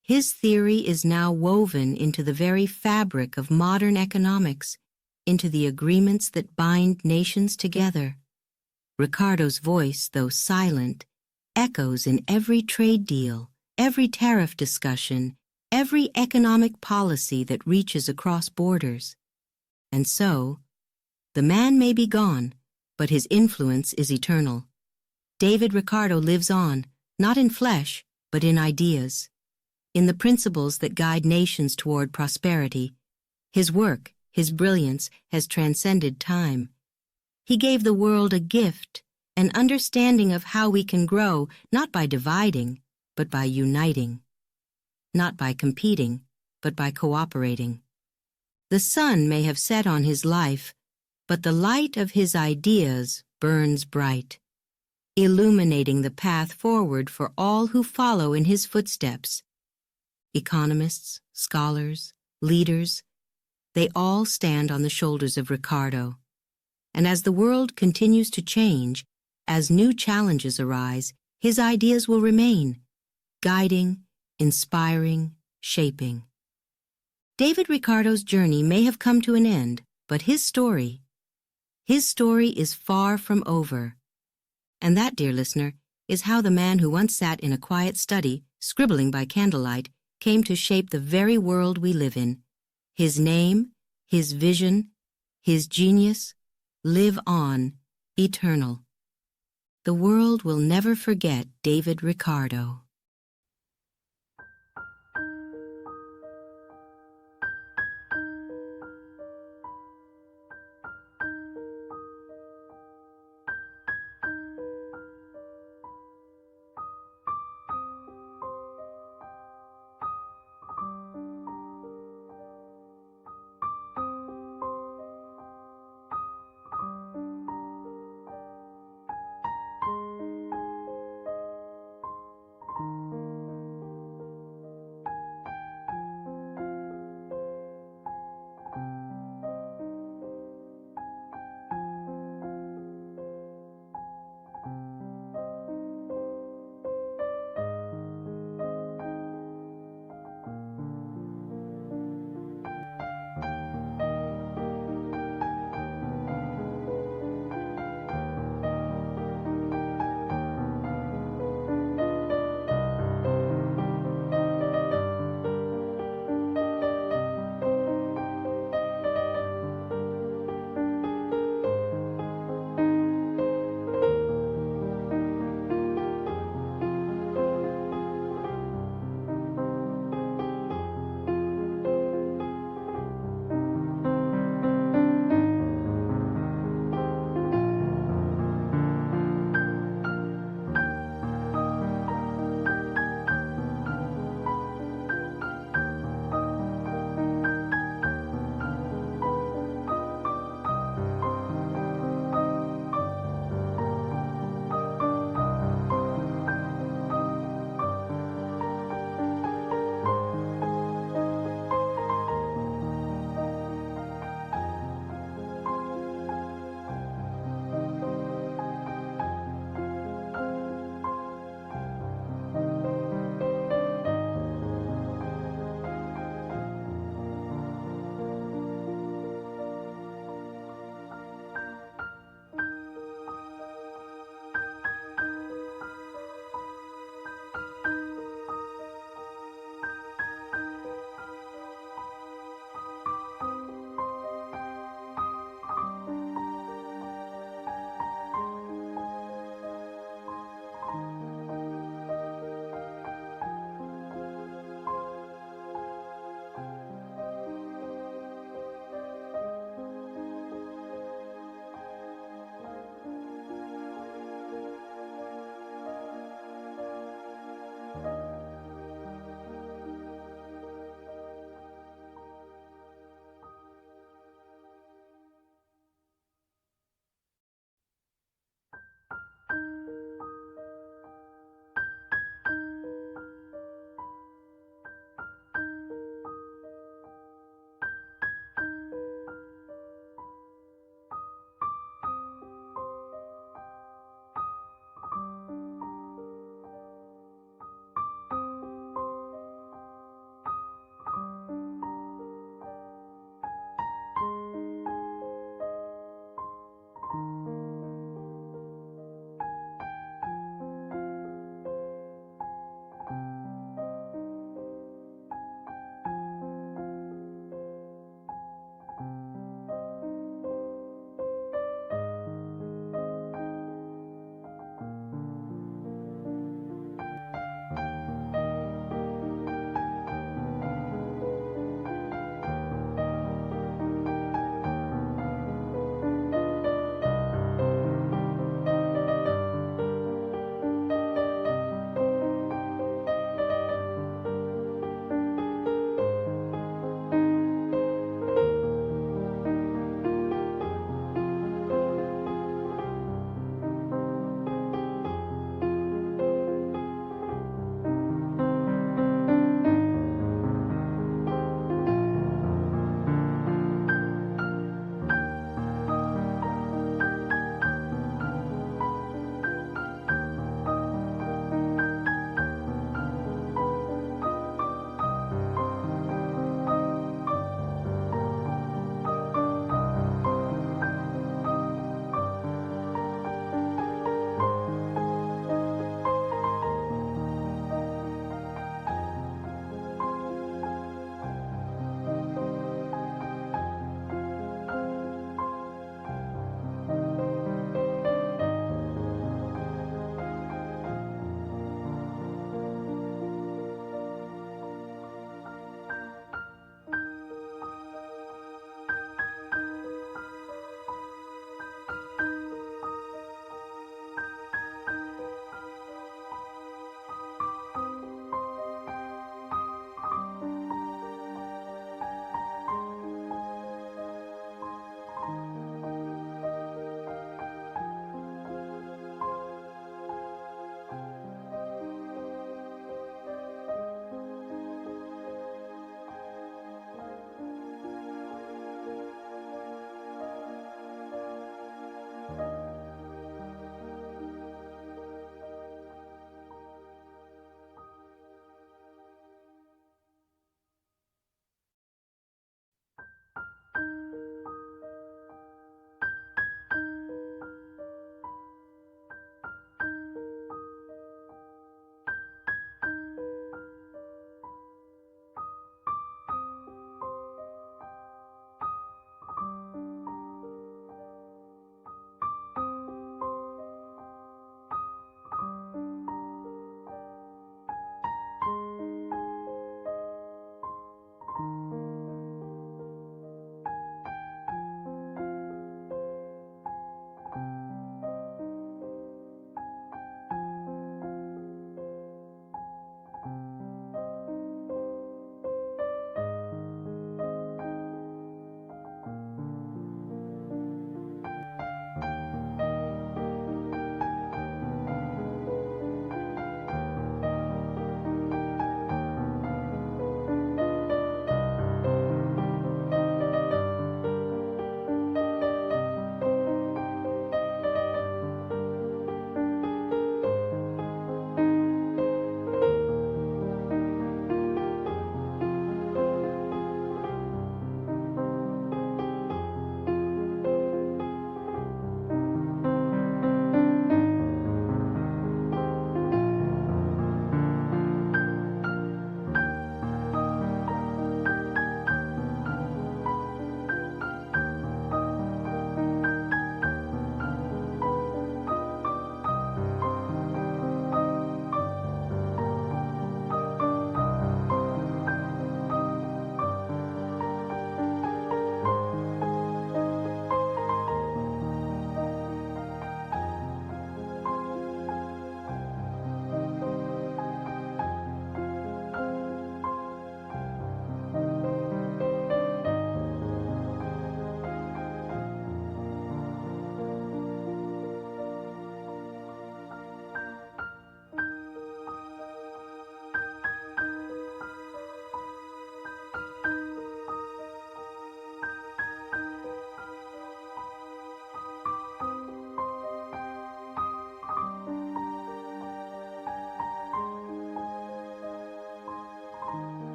His theory is now woven into the very fabric of modern economics, into the agreements that bind nations together. Ricardo's voice, though silent, echoes in every trade deal, every tariff discussion, every economic policy that reaches across borders. And so, the man may be gone, but his influence is eternal. David Ricardo lives on, not in flesh, but in ideas, in the principles that guide nations toward prosperity. His work, his brilliance, has transcended time. He gave the world a gift, an understanding of how we can grow, not by dividing, but by uniting. Not by competing, but by cooperating. The sun may have set on his life, but the light of his ideas burns bright, illuminating the path forward for all who follow in his footsteps. Economists, scholars, leaders, they all stand on the shoulders of Ricardo. And as the world continues to change, as new challenges arise, his ideas will remain, guiding, inspiring, shaping. David Ricardo's journey may have come to an end, but his story is far from over. And that, dear listener, is how the man who once sat in a quiet study, scribbling by candlelight, came to shape the very world we live in. His name, his vision, his genius live on, eternal. The world will never forget David Ricardo.